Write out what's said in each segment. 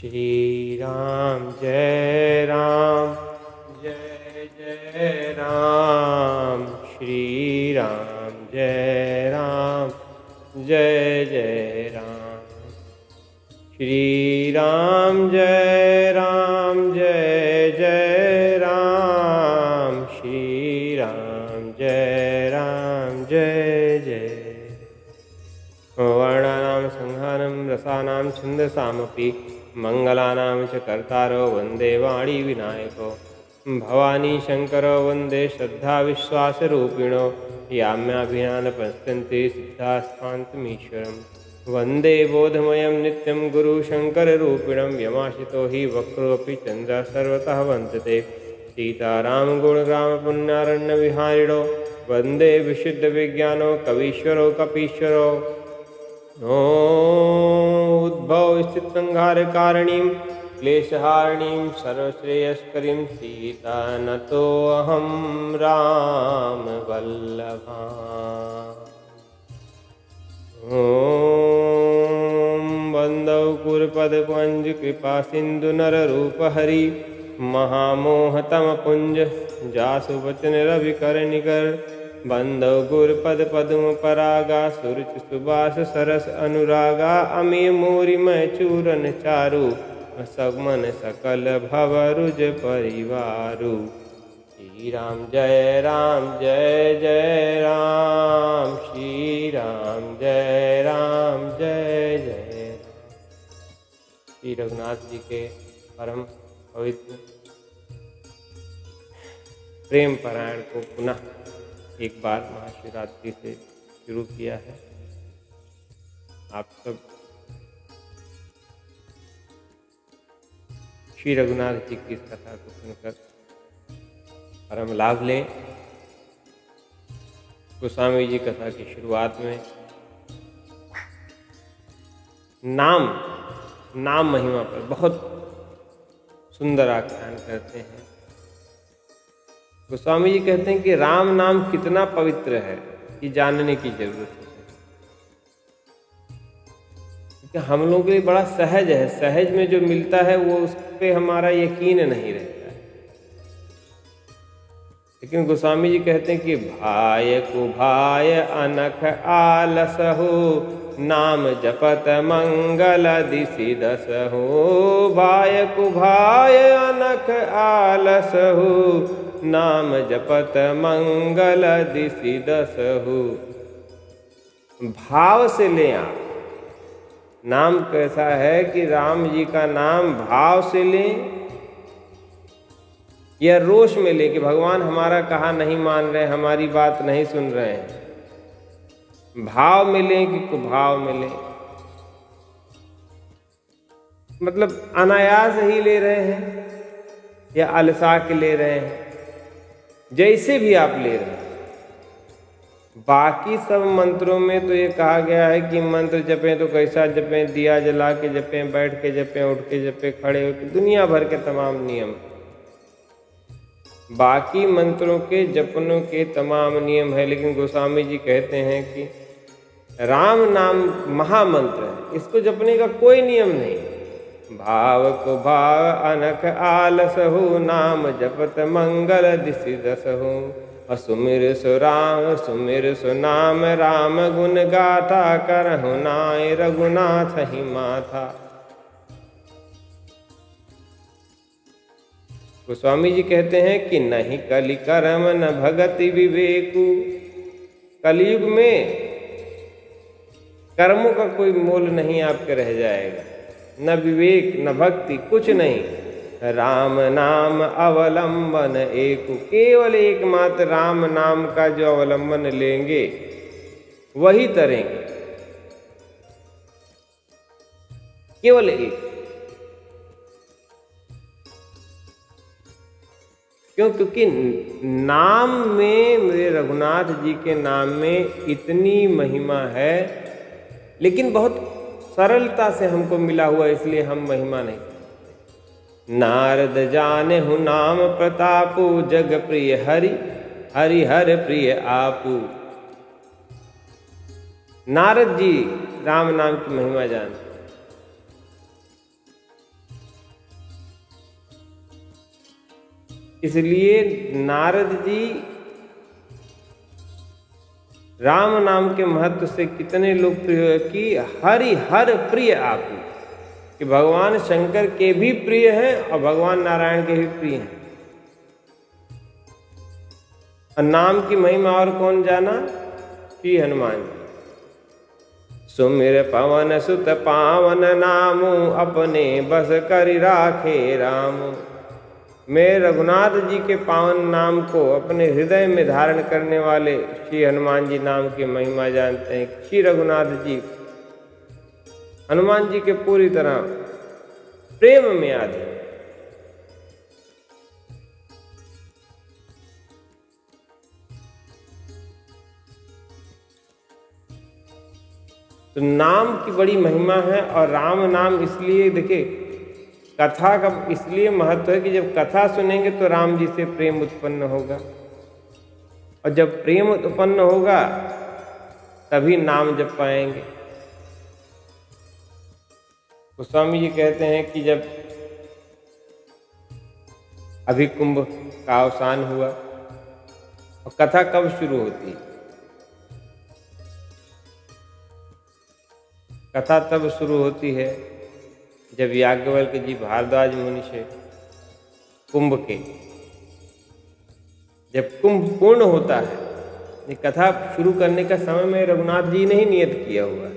श्री राम जय राम जय जय राम। श्री राम जय राम जय जय राम। श्री राम जय राम जय जय राम। श्री राम जय राम जय जय। वर्णानां संहारं रसानां छन्दसामपि मंगलानां च कर्तारो वन्दे वाणी विनायको। भवानी शंकरो वन्दे श्रद्धा विश्वासरूपिणो। याम्याभिनान पश्यन्ति सिद्धास्थान्तमीश्वरम्। वन्दे बोधमयं नित्यं गुरुशङ्कररूपिणं। यमाशितो हि वक्रोऽपि चन्द्रः सर्वतः वन्दते। सीतारामगुणग्रामपुण्यारण्यविहारिणो वन्दे विशुद्धविज्ञानो कवीश्वरो कपीश्वरो। उद्भव स्थितिसंहारकारिणीं क्लेशहारिणीं सर्वश्रेयस्करीं सीतानतोऽहं रामवल्लभा। वन्दौ कुरपदपङ्कजकृपासिन्धुनररूपहरि। महामोहतमपुञ्ज जासुवचनरविकरनिकर। बंदौ गुरपद पद्म परागा सुरुचि सुबास सरस अनुरागा। अमी मोरिमय चूरन चारु सगमन सकल भवरुज परिवारु। श्री राम जय राम। श्री राम जय जय राम। श्री रघुनाथ जी के परम पवित्र प्रेम पारायण को पुनः एक बार महाशिवरात्रि से शुरू किया है। आप सब श्री रघुनाथ जी की इस कथा को सुनकर परम लाभ लें। गोस्वामी जी कथा की शुरुआत में नाम महिमा पर बहुत सुंदर आख्यान करते हैं। गोस्वामी जी कहते हैं कि राम नाम कितना पवित्र है ये जानने की जरूरत है। क्योंकि हम लोगों के लिए बड़ा सहज है। सहज में जो मिलता है वो उस पर हमारा यकीन नहीं रहता है। लेकिन गोस्वामी जी कहते हैं कि भाय कुभाय अनख आलस हो। नाम जपत मंगल दिशि दस हो। भाय कुभाय अनख आलस हो। नाम जपत मंगल दिशि दस हो। भाव से ले आप। नाम कैसा है कि राम जी का नाम भाव से लें या रोष में ले कि भगवान हमारा कहा नहीं मान रहे, हमारी बात नहीं सुन रहे हैं। भाव में लें कि कुभाव में लें, मतलब अनायास ही ले रहे हैं या अलसा के ले रहे हैं, जैसे भी आप ले रहे हैं। बाकी सब मंत्रों में तो ये कहा गया है कि मंत्र जपें तो कैसा जपें, दिया जला के जपें, बैठ के जपें, उठ के जपें, खड़े होकर, दुनिया भर के तमाम नियम। बाकी मंत्रों के जपनों के तमाम नियम है। लेकिन गोस्वामी जी कहते हैं कि राम नाम महामंत्र है, इसको जपने का कोई नियम नहीं। भाव को भाव अनख आलस हो। नाम जपत मंगल दिशि दस हो। सुमिर सु नाम राम गुण गाथा। करहु नाय रघुनाथ ही माथा। गोस्वामी जी कहते हैं कि नहीं कलि कर्म न भगति विवेकु। कलयुग में कर्मों का कोई मोल नहीं आपके रह जाएगा, न विवेक न भक्ति, कुछ नहीं। राम नाम अवलंबन एक। केवल एकमात्र राम नाम का जो अवलंबन लेंगे वही तरेंगे, केवल एक। क्यों? क्योंकि नाम में, मेरे रघुनाथ जी के नाम में इतनी महिमा है, लेकिन बहुत सरलता से हमको मिला हुआ, इसलिए हम महिमा नहीं। नारद जाने हूँ नाम प्रतापु। जग प्रिय हरि हरि हर प्रिय आपू। नारद जी राम नाम की महिमा जानते। इसलिए नारद जी राम नाम के महत्व से कितने लोकप्रिय कि हरि हर प्रिय आपू, कि भगवान शंकर के भी प्रिय हैं और भगवान नारायण के भी प्रिय हैं। और नाम की महिमा और कौन जाना? श्री हनुमान जी। सुमिर पवन सुत पावन नामु, अपने बस करि राखे राम। मैं रघुनाथ जी के पावन नाम को अपने हृदय में धारण करने वाले श्री हनुमान जी नाम की महिमा जानते हैं। श्री रघुनाथ जी हनुमान जी के पूरी तरह प्रेम में आधे। तो नाम की बड़ी महिमा है। और राम नाम इसलिए देखिए, कथा का इसलिए महत्व है कि जब कथा सुनेंगे तो राम जी से प्रेम उत्पन्न होगा, और जब प्रेम उत्पन्न होगा तभी नाम जप पाएंगे। गोस्वामी जी कहते हैं कि जब अभी कुंभ का अवसान हुआ, और कथा कब शुरू होती है? कथा तब शुरू होती है जब याज्ञवल्क जी भारद्वाज मुनि से कुंभ के, जब कुंभ पूर्ण होता है, ये कथा शुरू करने का समय में रघुनाथ जी ने ही नियत किया हुआ।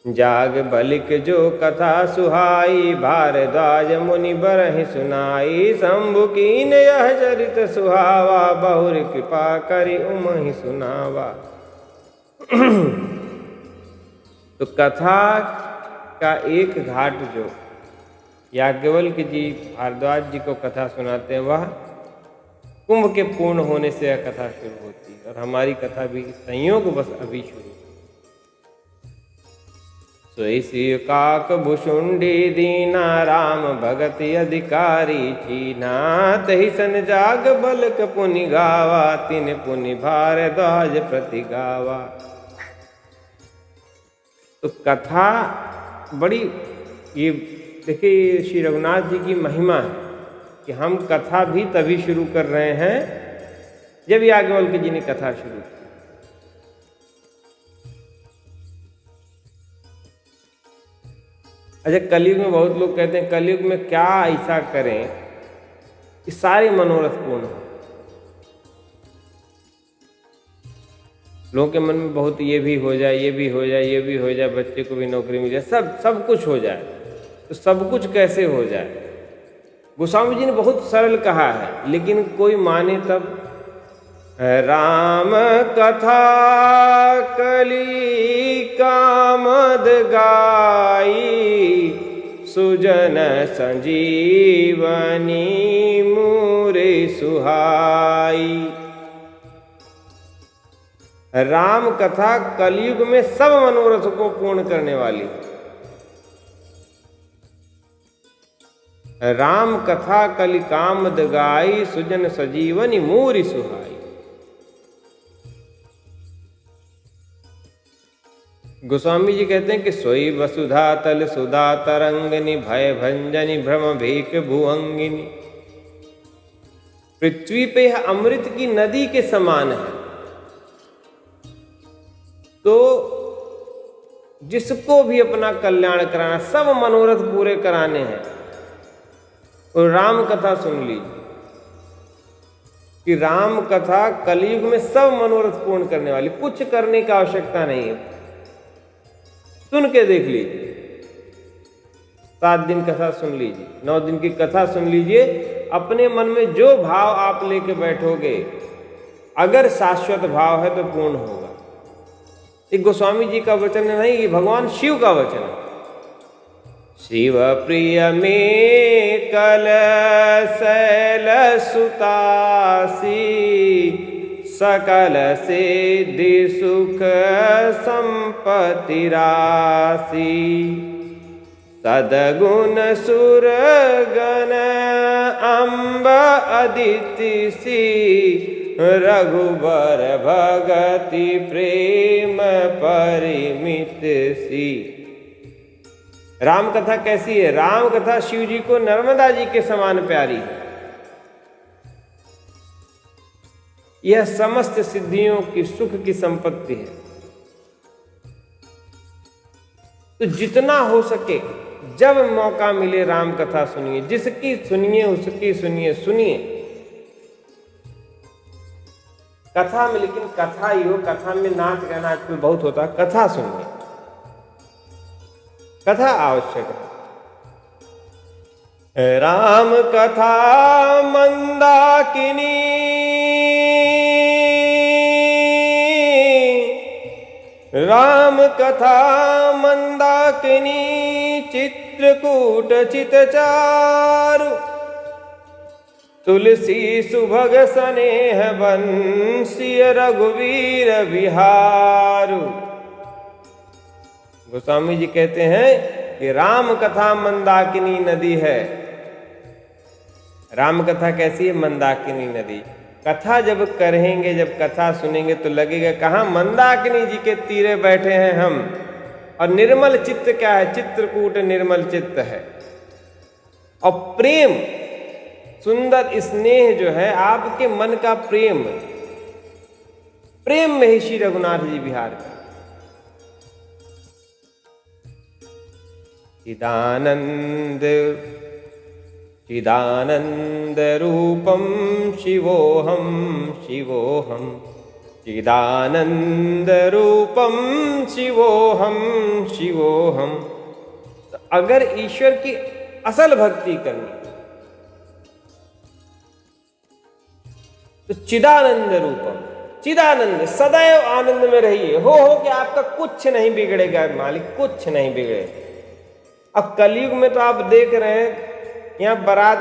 जाग बलिक जो कथा सुहाई, भारद्वाज मुनि बरहि सुनाई। शंभु कीन यह चरित सुहावा, बहुर कृपा करि उमहि सुनावा। तो कथा का एक घाट जो याज्ञवल्क जी भारद्वाज जी को कथा सुनाते हैं, वह कुंभ के पूर्ण होने से यह कथा शुरू होती है। और हमारी कथा भी संयोग बस अभी शुरू। सोई सिर काक भुषुंडी दीना, राम भगत अधिकारी चीना। तहि सन जाग बलक पुनि गावा, तिन पुनि भारद्वाज प्रति गावा। तो कथा बड़ी, ये देखिए श्री रघुनाथ जी की महिमा है कि हम कथा भी तभी शुरू कर रहे हैं जब याज्ञवल्क्य जी ने कथा शुरू की। अच्छा, कलयुग में बहुत लोग कहते हैं कलयुग में क्या ऐसा करें कि सारे मनोरथ पूर्ण हो। लोगों के मन में बहुत ये भी हो जाए, ये भी हो जाए, ये भी हो जाए, बच्चे को भी नौकरी मिल जाए, सब कुछ हो जाए। तो सब कुछ कैसे हो जाए? गोस्वामी जी ने बहुत सरल कहा है, लेकिन कोई माने तब। राम कथा कली कामद गाई, सुजन संजीवनी मूरे सुहाई। राम कथा कलयुग में सब मनोरथ को पूर्ण करने वाली। राम कथा कलि कामद गाई, सुजन सजीवनी मूरि सुहाई। गोस्वामी जी कहते हैं कि सोई वसुधा तल सुधा तरंगिनी, भय भंजनी भ्रम भीक भुअंगिनी। पृथ्वी पे यह अमृत की नदी के समान है। तो जिसको भी अपना कल्याण कराना, सब मनोरथ पूरे कराने हैं, और राम कथा सुन लीजिए कि राम कथा कलयुग में सब मनोरथ पूर्ण करने वाली। कुछ करने की आवश्यकता नहीं है, सुन के देख लीजिए। 7 दिन कथा सुन लीजिए, 9 दिन की कथा सुन लीजिए। अपने मन में जो भाव आप लेके बैठोगे, अगर शाश्वत भाव है तो पूर्ण होगा। ये गोस्वामी जी का वचन नहीं, ये भगवान शिव का वचन है। शिव प्रिय में कल शैल सुतासी, सकल सिद्धि सुख संपत्ति राशि। सदगुण सुर गण अम्ब अदिति सी, रघुबर भगति प्रेम परिमित सी। राम कथा कैसी है? राम कथा शिव जी को नर्मदा जी के समान प्यारी है। यह समस्त सिद्धियों की सुख की संपत्ति है। तो जितना हो सके जब मौका मिले राम कथा सुनिए, जिसकी सुनिए उसकी सुनिए। सुनिए कथा में, लेकिन कथा ही हो, कथा में नाच गाना आजकल बहुत होता है। कथा सुनिए, कथा आवश्यक है। राम कथा मंदाकिनी, राम कथा मंदाकिनी, चित्रकूट चितचारु, तुलसी सुभग स्नेह बंसिय रघुवीर विहारु। गोस्वामी जी कहते हैं कि राम कथा मंदाकिनी नदी है। राम कथा कैसी है? मंदाकिनी नदी। कथा जब करेंगे, जब कथा सुनेंगे तो लगेगा कहाँ मंदाकिनी जी के तीरे बैठे हैं हम। और निर्मल चित्त क्या है? चित्रकूट निर्मल चित्त है। और प्रेम, सुंदर स्नेह जो है, आपके मन का प्रेम, प्रेम में ही श्री रघुनाथ जी विहार का। चिदानंद चिदानंद रूपम शिवोहम शिवोहम, चिदानंद रूपम शिवोहम शिवोहम। तो अगर ईश्वर की असल भक्ति करनी तो चिदानंद रूपम, चिदानंद, सदैव आनंद में रहिए। हो कि आपका कुछ नहीं बिगड़ेगा मालिक, कुछ नहीं बिगड़ेगा। अब कलयुग में तो आप देख रहे हैं, यहाँ बारात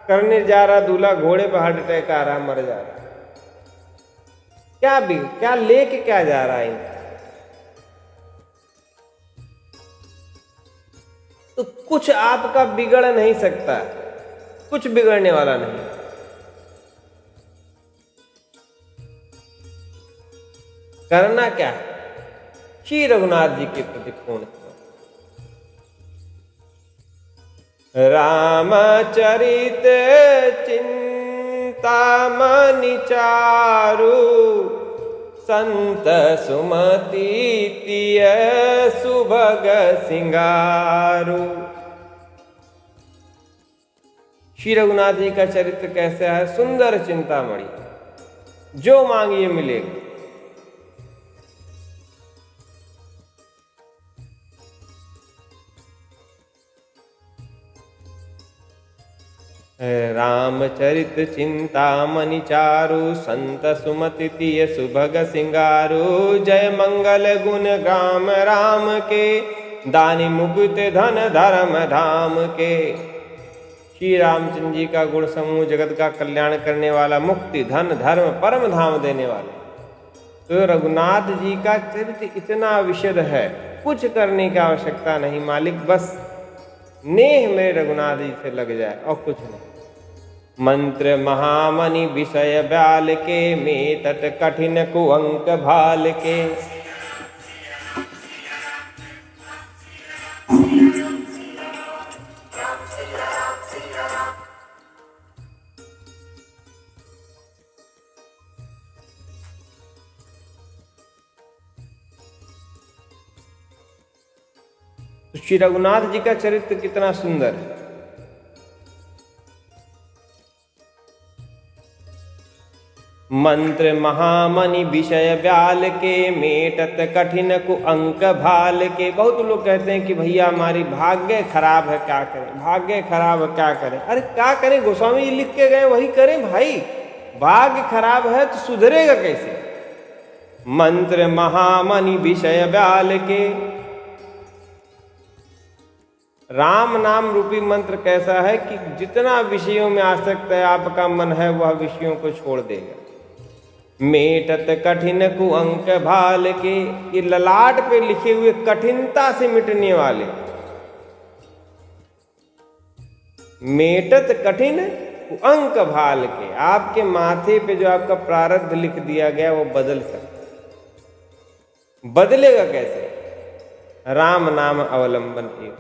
करने जा रहा दूल्हा, घोड़े पर हार्ट अटैक आ रहा, मर जा रहा। क्या लेके क्या जा रहा है? तो कुछ आपका बिगड़ नहीं सकता, कुछ बिगड़ने वाला नहीं। करना क्या है? श्री रघुनाथ जी के प्रति पूर्ण रामचरित चिंतामणि चारु, संत सुमति तिय सुभग सिंगारु। श्री रघुनाथ जी का चरित्र कैसा है? सुंदर चिंतामणि, जो मांगिए मिलेगा। रामचरित चिंतामणि चारु, संत सुमति तिय सुभग सिंगारु। जय मंगल गुण गाम राम के, दानी मुकुट धन धर्म धाम के। श्री रामचंद्र जी का गुण समूह जगत का कल्याण करने वाला, मुक्ति धन धर्म परम धाम देने वाले। तो रघुनाथ जी का चरित्र इतना विशद है, कुछ करने की आवश्यकता नहीं मालिक, बस नेह मेरे रघुनाथ जी से लग जाए और कुछ नहीं। मंत्र महामणि विषय ब्याल के, में तट कठिन कुअंक भाल के। तो श्री रघुनाथ जी का चरित्र कितना सुंदर है। मंत्र महामणि विषय ब्याल के, मेटत कठिन को अंक भाल के। बहुत लोग कहते हैं कि भैया हमारी भाग्य खराब है, क्या करें? भाग्य खराब है, क्या करें? अरे क्या करें? गोस्वामी जी लिख के गए वही करें भाई। भाग्य खराब है तो सुधरेगा कैसे? मंत्र महामणि विषय ब्याल के। राम नाम रूपी मंत्र कैसा है कि जितना विषयों में आसक्त है आपका मन है, वह विषयों को छोड़ देगा। मेटत कठिन कुअंक भाल के, ये ललाट पे लिखे हुए कठिनता से मिटने वाले। मेटत कठिन कुअंक भाल के, आपके माथे पे जो आपका प्रारब्ध लिख दिया गया वो बदल सकता। बदलेगा कैसे? राम नाम अवलंबन किए,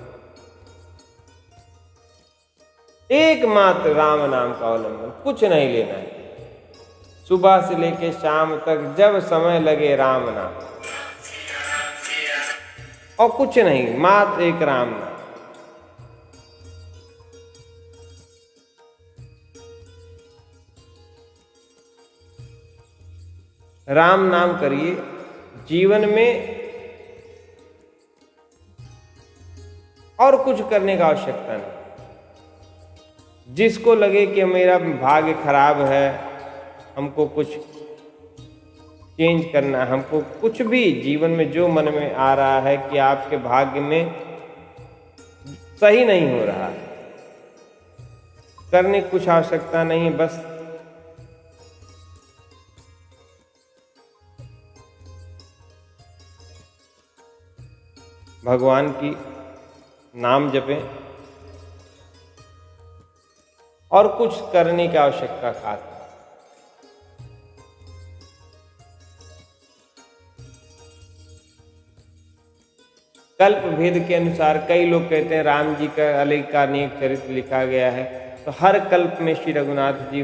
एकमात्र राम नाम का अवलंबन, कुछ नहीं लेना है। सुबह से लेके शाम तक जब समय लगे राम नाम, और कुछ नहीं, मात्र एक राम नाम। राम नाम करिए। जीवन में और कुछ करने का आवश्यकता नहीं। जिसको लगे कि मेरा भाग्य खराब है, हमको कुछ चेंज करना, हमको कुछ भी जीवन में जो मन में आ रहा है कि आपके भाग्य में सही नहीं हो रहा, करने कुछ आवश्यकता नहीं है। बस भगवान की नाम जपें और कुछ करने की आवश्यकता खास। कल्प भेद के अनुसार कई लोग कहते हैं राम जी का अलग का अनेक चरित्र लिखा गया है, तो हर कल्प में श्री रघुनाथ जी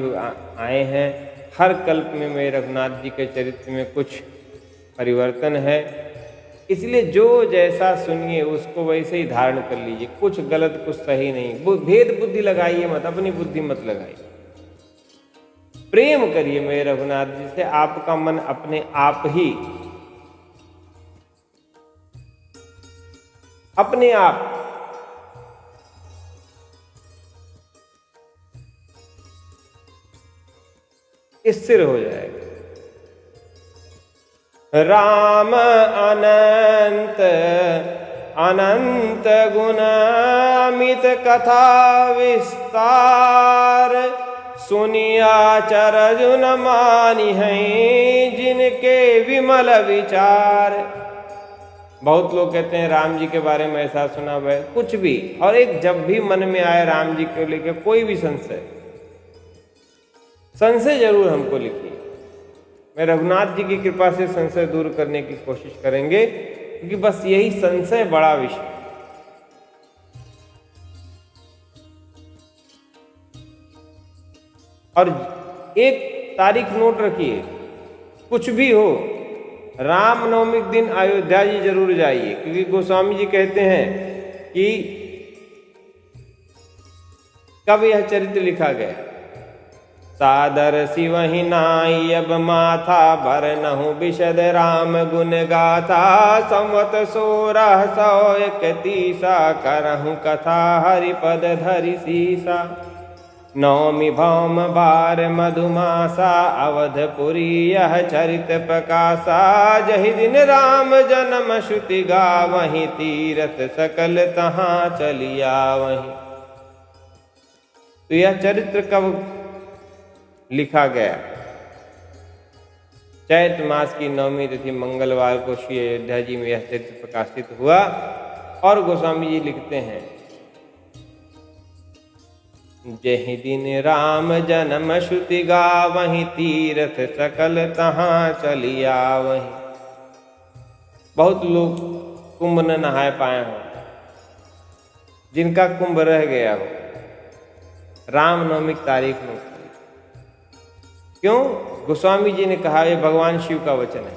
आए हैं। हर कल्प में मेरे रघुनाथ जी के चरित्र में कुछ परिवर्तन है, इसलिए जो जैसा सुनिए उसको वैसे ही धारण कर लीजिए। कुछ गलत कुछ सही नहीं, भेद बुद्धि लगाइए मत, अपनी बुद्धि मत लगाइए। प्रेम करिए मेरे रघुनाथ जी से, आपका मन अपने आप ही अपने आप स्थिर हो जाएगा। राम अनंत अनंत गुण अमित कथा विस्तार, सुनिया चरजुन मानि हैं जिनके विमल विचार। बहुत लोग कहते हैं राम जी के बारे में ऐसा सुना हुआ है, कुछ भी। और एक जब भी मन में आए राम जी को लेकर कोई भी संशय जरूर हमको लिखिए। मैं रघुनाथ जी की कृपा से संशय दूर करने की कोशिश करेंगे, क्योंकि बस यही संशय बड़ा विषय। और एक तारीख नोट रखिए, कुछ भी हो रामनवमी के दिन अयोध्या जी जरूर जाइए, क्योंकि गोस्वामी जी कहते हैं कि कब यह चरित्र लिखा गया। सादर सिवहि नाई अब माथा, भरनहु विशद राम गुण गाथा। संवत 1631 करहु कथा, हरिपद धरि सीसा। नवमी भौम बार मधुमासा, अवधपुरी यह चरित प्रकाशा। जहि दिन राम जन्म श्रुति गावहीं, तीरथ सकल तहाँ चलिया वहीं। तो यह चरित्र कब लिखा गया? चैत मास की नवमी तिथि मंगलवार को श्री अयोध्या जी में यह चरित्र प्रकाशित हुआ। और गोस्वामी जी लिखते हैं, जहि दिन राम जन्म श्रुति गावहीं, तीरथ सकल तहाँ चलिया वहीं। बहुत लोग कुंभ न नहाए पाए हो, जिनका कुंभ रह गया हो, रामनवमी की तारीख में। क्यों? गोस्वामी जी ने कहा, ये भगवान शिव का वचन है।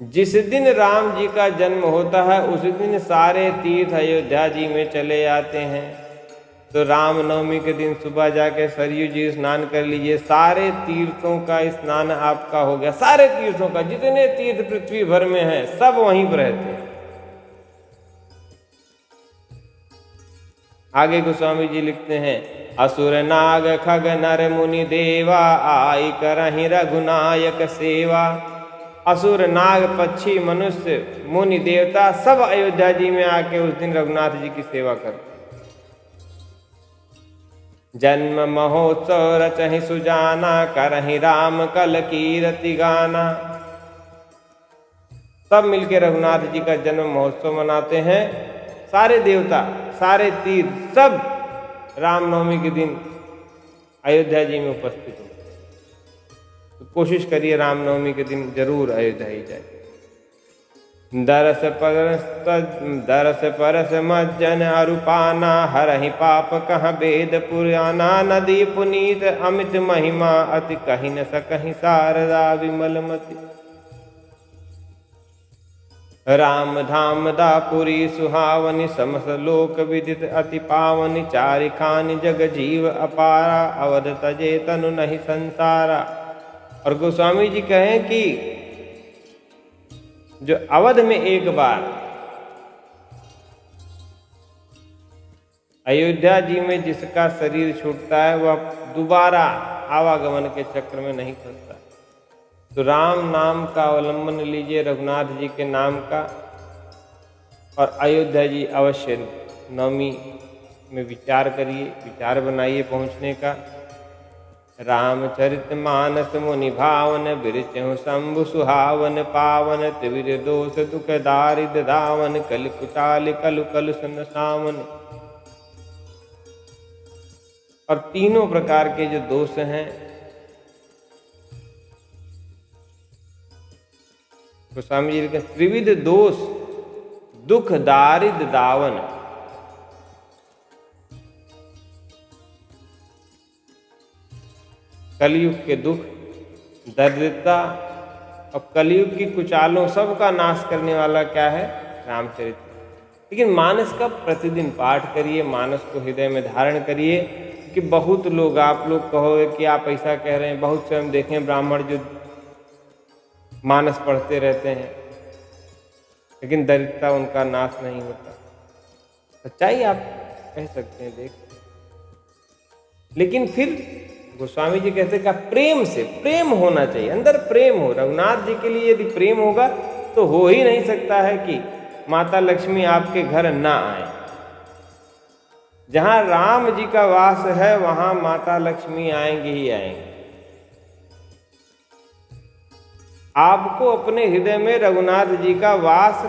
जिस दिन राम जी का जन्म होता है उस दिन सारे तीर्थ अयोध्या जी में चले आते हैं। तो रामनवमी के दिन सुबह जाके सरयू जी स्नान कर लीजिए, सारे तीर्थों का स्नान आपका हो गया। सारे तीर्थों का, जितने तीर्थ पृथ्वी भर में हैं सब वहीं पर रहते हैं। आगे गोस्वामी जी लिखते हैं, असुर नाग खग नर मुनि देवा, आई करहि रघुनायक सेवा। असुर नाग पक्षी मनुष्य मुनि देवता सब अयोध्या जी में आके उस दिन रघुनाथ जी की सेवा करते। जन्म महोत्सव रचहि सुजाना, करहि राम कल कीरति गाना। सब मिलके रघुनाथ जी का जन्म महोत्सव मनाते हैं। सारे देवता, सारे तीर्थ सब रामनवमी के दिन अयोध्या जी में उपस्थित हो। तो कोशिश करिए रामनवमी के दिन जरूर अयोध्या ही जाए। दरस परस मज्जन अरूपाना, हरहि पाप कह वेद पुराना। नदी पुनीत अमित महिमा, अति कहि न सकहि शारदा विमलमति। राम धाम दापुरी सुहावनि, समस लोक विदित अति पावनि। चारिखानि जग जीव अपारा, अवध तजे तनु नहीं संसारा। और गोस्वामी जी कहें कि जो अवध में एक बार अयोध्या जी में जिसका शरीर छूटता है वह दोबारा आवागमन के चक्र में नहीं फंसता। तो राम नाम का अवलंबन लीजिए, रघुनाथ जी के नाम का, और अयोध्या जी अवश्य नवमी में विचार करिए, विचार बनाइए पहुँचने का। रामचरित मानस मुनि भावन, बिरचहु शंभु सुहावन पावन। त्रिविध दोष दुख दारिद दावन, कल कुचाल कलु कलु सन सावन। और तीनों प्रकार के जो दोष हैं गोस्वामी जी के, त्रिविध दोष दुख दारिद दावन। कलयुग के दुख, दरिद्रता और कलयुग की कुचालों सबका नाश करने वाला क्या है? रामचरित। लेकिन मानस का प्रतिदिन पाठ करिए, मानस को हृदय में धारण करिए। कि बहुत लोग, आप लोग कहोगे कि आप ऐसा कह रहे हैं, बहुत से हम देखें ब्राह्मण जो मानस पढ़ते रहते हैं लेकिन दरिद्रता उनका नाश नहीं होता। सच्चाई आप कह सकते हैं, देख। लेकिन फिर गोस्वामी जी कहते हैं कि प्रेम से, प्रेम होना चाहिए, अंदर प्रेम हो। रघुनाथ जी के लिए यदि प्रेम होगा तो हो ही नहीं सकता है कि माता लक्ष्मी आपके घर ना आए। जहां राम जी का वास है वहां माता लक्ष्मी आएंगी ही आएंगी। आपको अपने हृदय में रघुनाथ जी का वास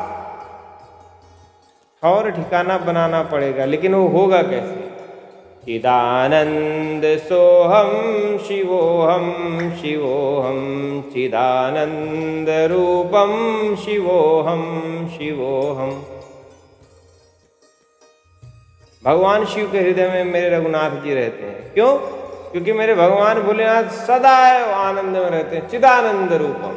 और ठिकाना बनाना पड़ेगा, लेकिन वो होगा कैसे? चिदानंद सोहम शिवोहम शिवोहम, चिदानंद रूपम शिवोहम शिवोहम। भगवान शिव के हृदय में मेरे रघुनाथ जी रहते हैं। क्यों? क्योंकि मेरे भगवान भोलेनाथ सदा आनंद में रहते हैं। चिदानंद रूपम,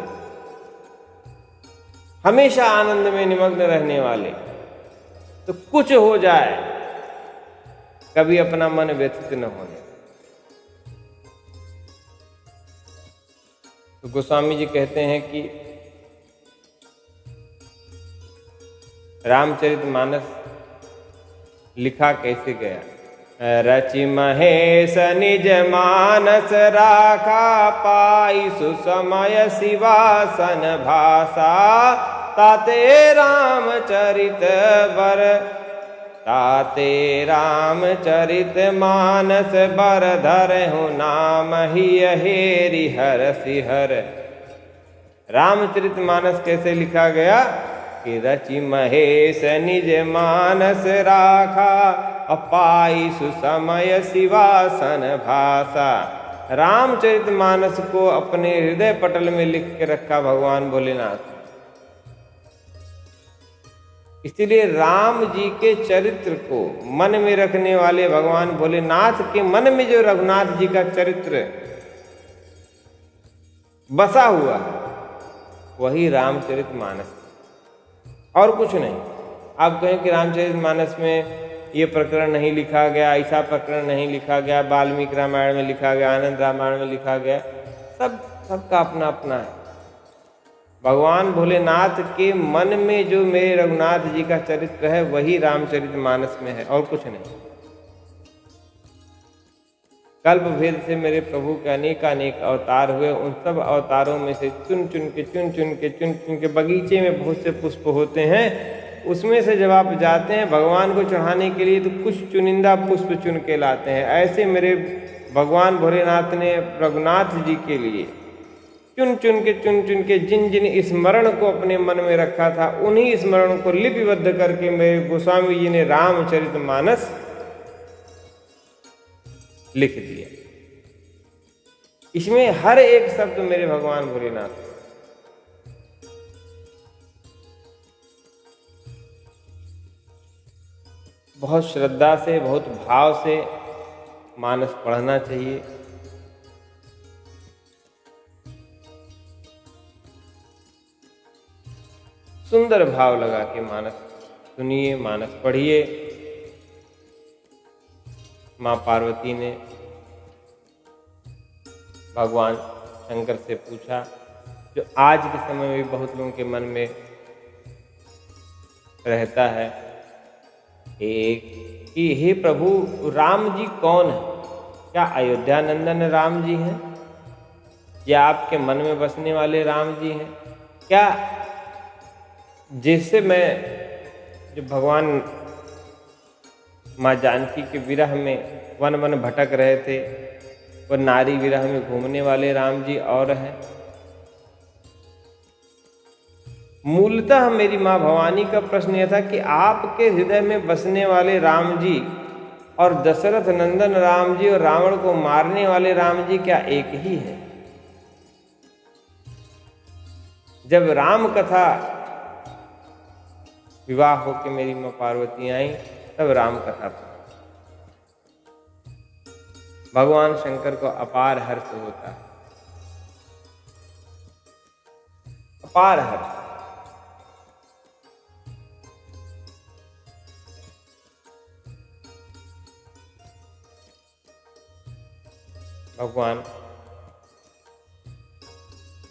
हमेशा आनंद में निमग्न रहने वाले। तो कुछ हो जाए कभी अपना मन व्यथित न होने। तो गोस्वामी जी कहते हैं कि रामचरितमानस लिखा कैसे गया? रचि महेश निज मानस राखा, पाई सुसमय शिवासन भाषा। ताते रामचरित बर, ताते रामचरित मानस बर धरहु नाम ही हेरि हर सिहर। रामचरित मानस कैसे लिखा गया? कि रचि महेश निज मानस राखा, अपाई सुसमय शिवासन भाषा। रामचरित मानस को अपने हृदय पटल में लिख के रखा भगवान भोलेनाथ। इसलिए राम जी के चरित्र को मन में रखने वाले भगवान भोलेनाथ के मन में जो रघुनाथ जी का चरित्र बसा हुआ वही रामचरित मानस, और कुछ नहीं। आप कहें कि रामचरित मानस में ये प्रकरण नहीं लिखा गया, ऐसा प्रकरण नहीं लिखा गया, वाल्मीकि रामायण में लिखा गया, आनंद रामायण में लिखा गया, सबका अपना अपना है। भगवान भोलेनाथ के मन में जो मेरे रघुनाथ जी का चरित्र है वही रामचरित मानस में है, और कुछ नहीं। कल्प भेद से मेरे प्रभु के अनेक अवतार हुए। उन सब अवतारों में से चुन चुन के बगीचे में बहुत से पुष्प होते हैं, उसमें से जब आप जाते हैं भगवान को चढ़ाने के लिए तो कुछ चुनिंदा पुष्प चुन के लाते हैं। ऐसे मेरे भगवान भोलेनाथ ने रघुनाथ जी के लिए चुन चुन के जिन जिन स्मरण को अपने मन में रखा था उन्हीं स्मरण को लिपिबद्ध करके मेरे गोस्वामी जी ने रामचरितमानस लिख दिया। इसमें हर एक शब्द मेरे भगवान भोलेनाथ। बहुत श्रद्धा से, बहुत भाव से मानस पढ़ना चाहिए। सुंदर भाव लगा के मानस सुनिए, मानस पढ़िए। माँ पार्वती ने भगवान शंकर से पूछा, जो आज के समय में बहुत लोगों के मन में रहता है, एक कि हे प्रभु, राम जी कौन है? क्या अयोध्या नंदन राम जी हैं? या आपके मन में बसने वाले राम जी हैं? क्या जैसे मैं जब भगवान माँ जानकी के विरह में वन वन भटक रहे थे, वो नारी विरह में घूमने वाले राम जी और हैं? मूलतः मेरी माँ भवानी का प्रश्न यह था कि आपके हृदय में बसने वाले राम जी और दशरथ नंदन राम जी और रावण को मारने वाले राम जी क्या एक ही है? जब राम कथा विवाह होकर मेरी माँ पार्वती आई, तब राम कथा पढ़ी। भगवान शंकर को अपार हर्ष होता है, अपार हर्ष। भगवान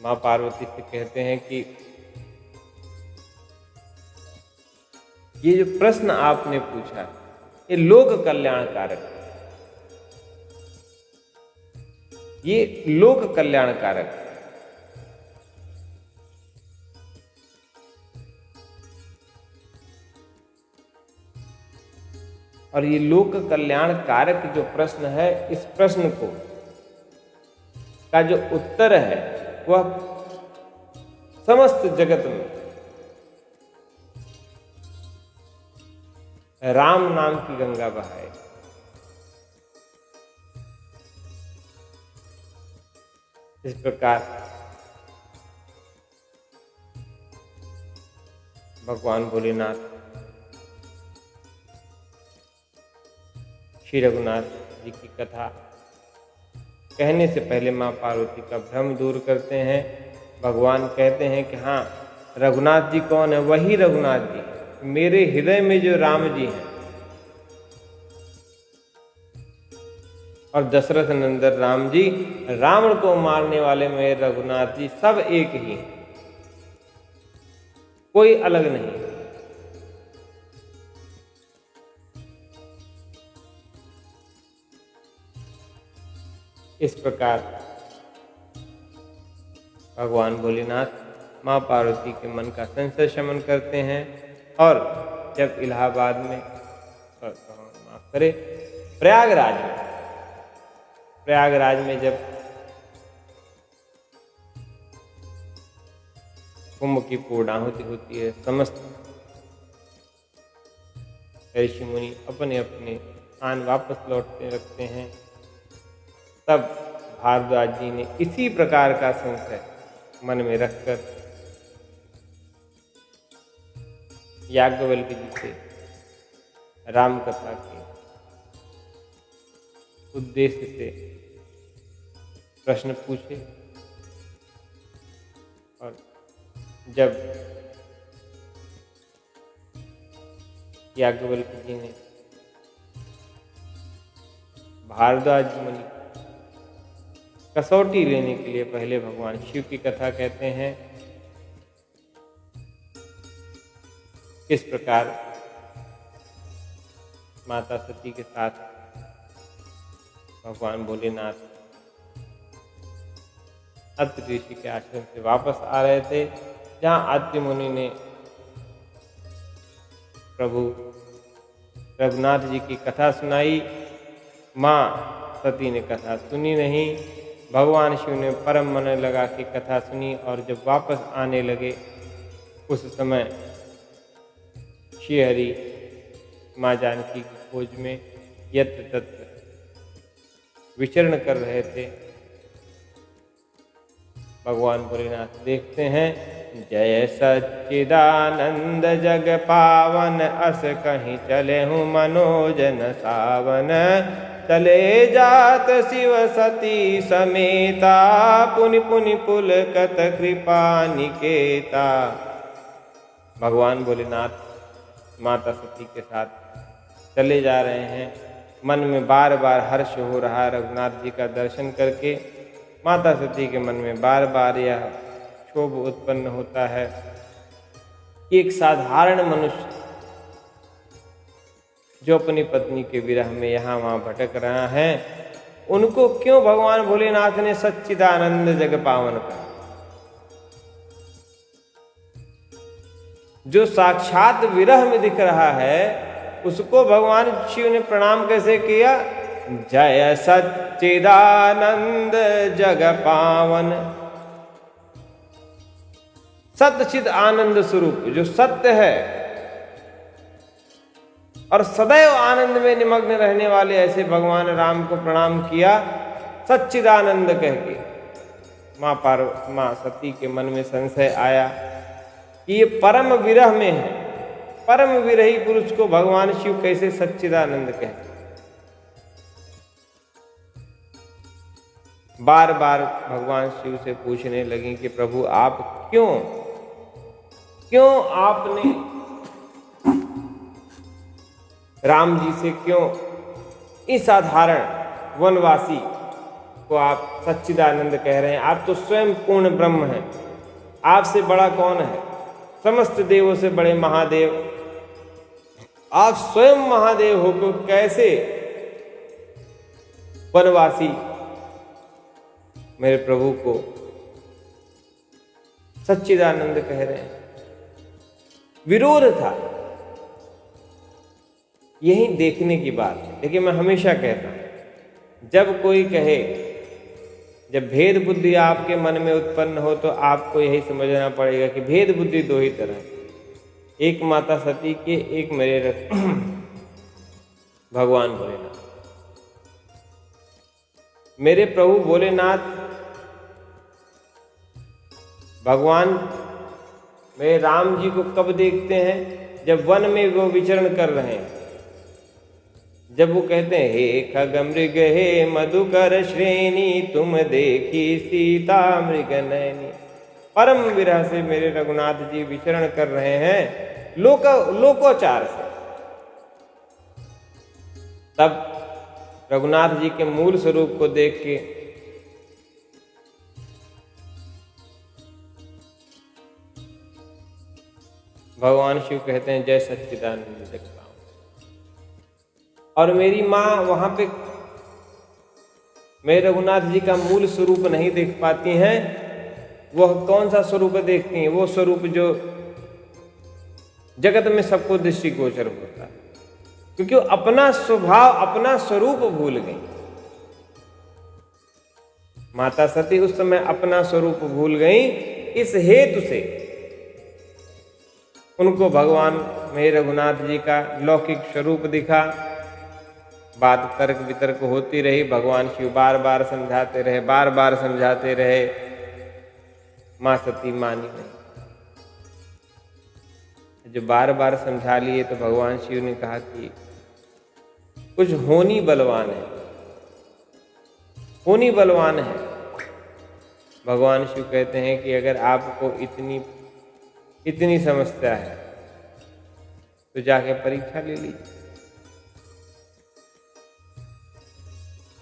माँ पार्वती से कहते हैं कि ये जो प्रश्न आपने पूछा, ये लोक कल्याणकारक है, ये लोक कल्याणकारक है। और ये लोक कल्याणकारक जो प्रश्न है, इस प्रश्न को का जो उत्तर है वह समस्त जगत में राम नाम की गंगा बहाए। इस प्रकार भगवान भोलेनाथ श्री रघुनाथ जी की कथा कहने से पहले माँ पार्वती का भ्रम दूर करते हैं। भगवान कहते हैं कि हाँ, रघुनाथ जी कौन है? वही रघुनाथ जी है, मेरे हृदय में जो राम जी हैं और दशरथ नंदन राम जी, रावण को मारने वाले मेरे रघुनाथ जी, सब एक ही हैं, कोई अलग नहीं। इस प्रकार भगवान भोलेनाथ माँ पार्वती के मन का संशय शमन करते हैं। और जब इलाहाबाद में माफ करे प्रयागराज में जब कुंभ की पूर्णाहुति होती है, समस्त ऋषि मुनि अपने अपने स्थान वापस लौटते रखते हैं, तब भारद्वाज जी ने इसी प्रकार का संशय मन में रखकर याज्ञवल्क्य जी से राम कथा के उद्देश्य से प्रश्न पूछे। और जब याज्ञवल्क्य जी ने भारद्वाज मुनि कसौटी लेने के लिए पहले भगवान शिव की कथा कहते हैं, किस प्रकार माता सती के साथ भगवान भोलेनाथ अत्रि ऋषि के आश्रम से वापस आ रहे थे, जहाँ अत्रि मुनि ने प्रभु रघुनाथ जी की कथा सुनाई। माँ सती ने कथा सुनी नहीं। भगवान शिव ने परम मन लगा के कथा सुनी, और जब वापस आने लगे उस समय श्री हरि माँ जानकी की खोज में यत्र तत्र विचरण कर रहे थे। भगवान भोलेनाथ देखते हैं जय सच्चिदानंद जग पावन, अस कहीं चले हूँ मनोजन सावन। चले जात शिव सती समेता, पुनि पुनि पुलकत कृपा निकेता। भगवान भोलेनाथ माता सती के साथ चले जा रहे हैं। मन में बार बार हर्ष हो रहा है रघुनाथ जी का दर्शन करके। माता सती के मन में बार बार यह क्षोभ उत्पन्न होता है कि एक साधारण मनुष्य जो अपनी पत्नी के विरह में यहाँ वहाँ भटक रहा है, उनको क्यों भगवान भोलेनाथ ने सच्चिदानंद जग पावन कहा। जो साक्षात विरह में दिख रहा है उसको भगवान शिव ने प्रणाम कैसे किया? जय सच्चिदानंद जग पावन। सच्चिद आनंद स्वरूप जो सत्य है और सदैव आनंद में निमग्न रहने वाले ऐसे भगवान राम को प्रणाम किया सच्चिदानंद कह के। मां सती के मन में संशय आया कि ये परम विरह में है, परम विरही पुरुष को भगवान शिव कैसे सच्चिदानंद कहते। बार बार भगवान शिव से पूछने लगी कि प्रभु आप क्यों आपने राम जी से क्यों इस साधारण वनवासी को आप सच्चिदानंद कह रहे हैं? आप तो स्वयं पूर्ण ब्रह्म हैं, आपसे बड़ा कौन है? समस्त देवों से बड़े महादेव, आप स्वयं महादेव होकर कैसे वनवासी मेरे प्रभु को सच्चिदानंद कह रहे हैं? विरोध था, यही देखने की बात है। देखिए मैं हमेशा कहता हूं, जब कोई कहे, जब भेद बुद्धि आपके मन में उत्पन्न हो तो आपको यही समझना पड़ेगा कि भेद बुद्धि दो ही तरह, एक माता सती के, एक मेरे भगवान भोलेनाथ। मेरे प्रभु भोलेनाथ भगवान मेरे राम जी को कब देखते हैं? जब वन में वो विचरण कर रहे हैं, जब वो कहते हैं हे खगमृग हे मधुकर श्रेणी, तुम देखी सीता मृग नैनी। परम विरह से मेरे रघुनाथ जी विचरण कर रहे हैं लोकोचार से। तब रघुनाथ जी के मूल स्वरूप को देख के भगवान शिव कहते हैं जय सच्चिदानंद जग पावन। और मेरी माँ वहां पे मेरे रघुनाथ जी का मूल स्वरूप नहीं देख पाती हैं। वह कौन सा स्वरूप देखती हैं? वो स्वरूप जो जगत में सबको दृष्टिगोचर होता है, क्योंकि वो अपना स्वभाव अपना स्वरूप भूल गई। माता सती उस समय अपना स्वरूप भूल गई, इस हेतु से उनको भगवान मेरे रघुनाथ जी का लौकिक स्वरूप दिखा। बात तर्क वितर्क होती रही, भगवान शिव बार बार समझाते रहे, बार बार समझाते रहे, मां सती मानी नहीं। जब बार बार समझा लिए तो भगवान शिव ने कहा कि कुछ होनी बलवान है, होनी बलवान है। भगवान शिव कहते हैं कि अगर आपको इतनी समस्या है तो जाके परीक्षा ले लीजिए।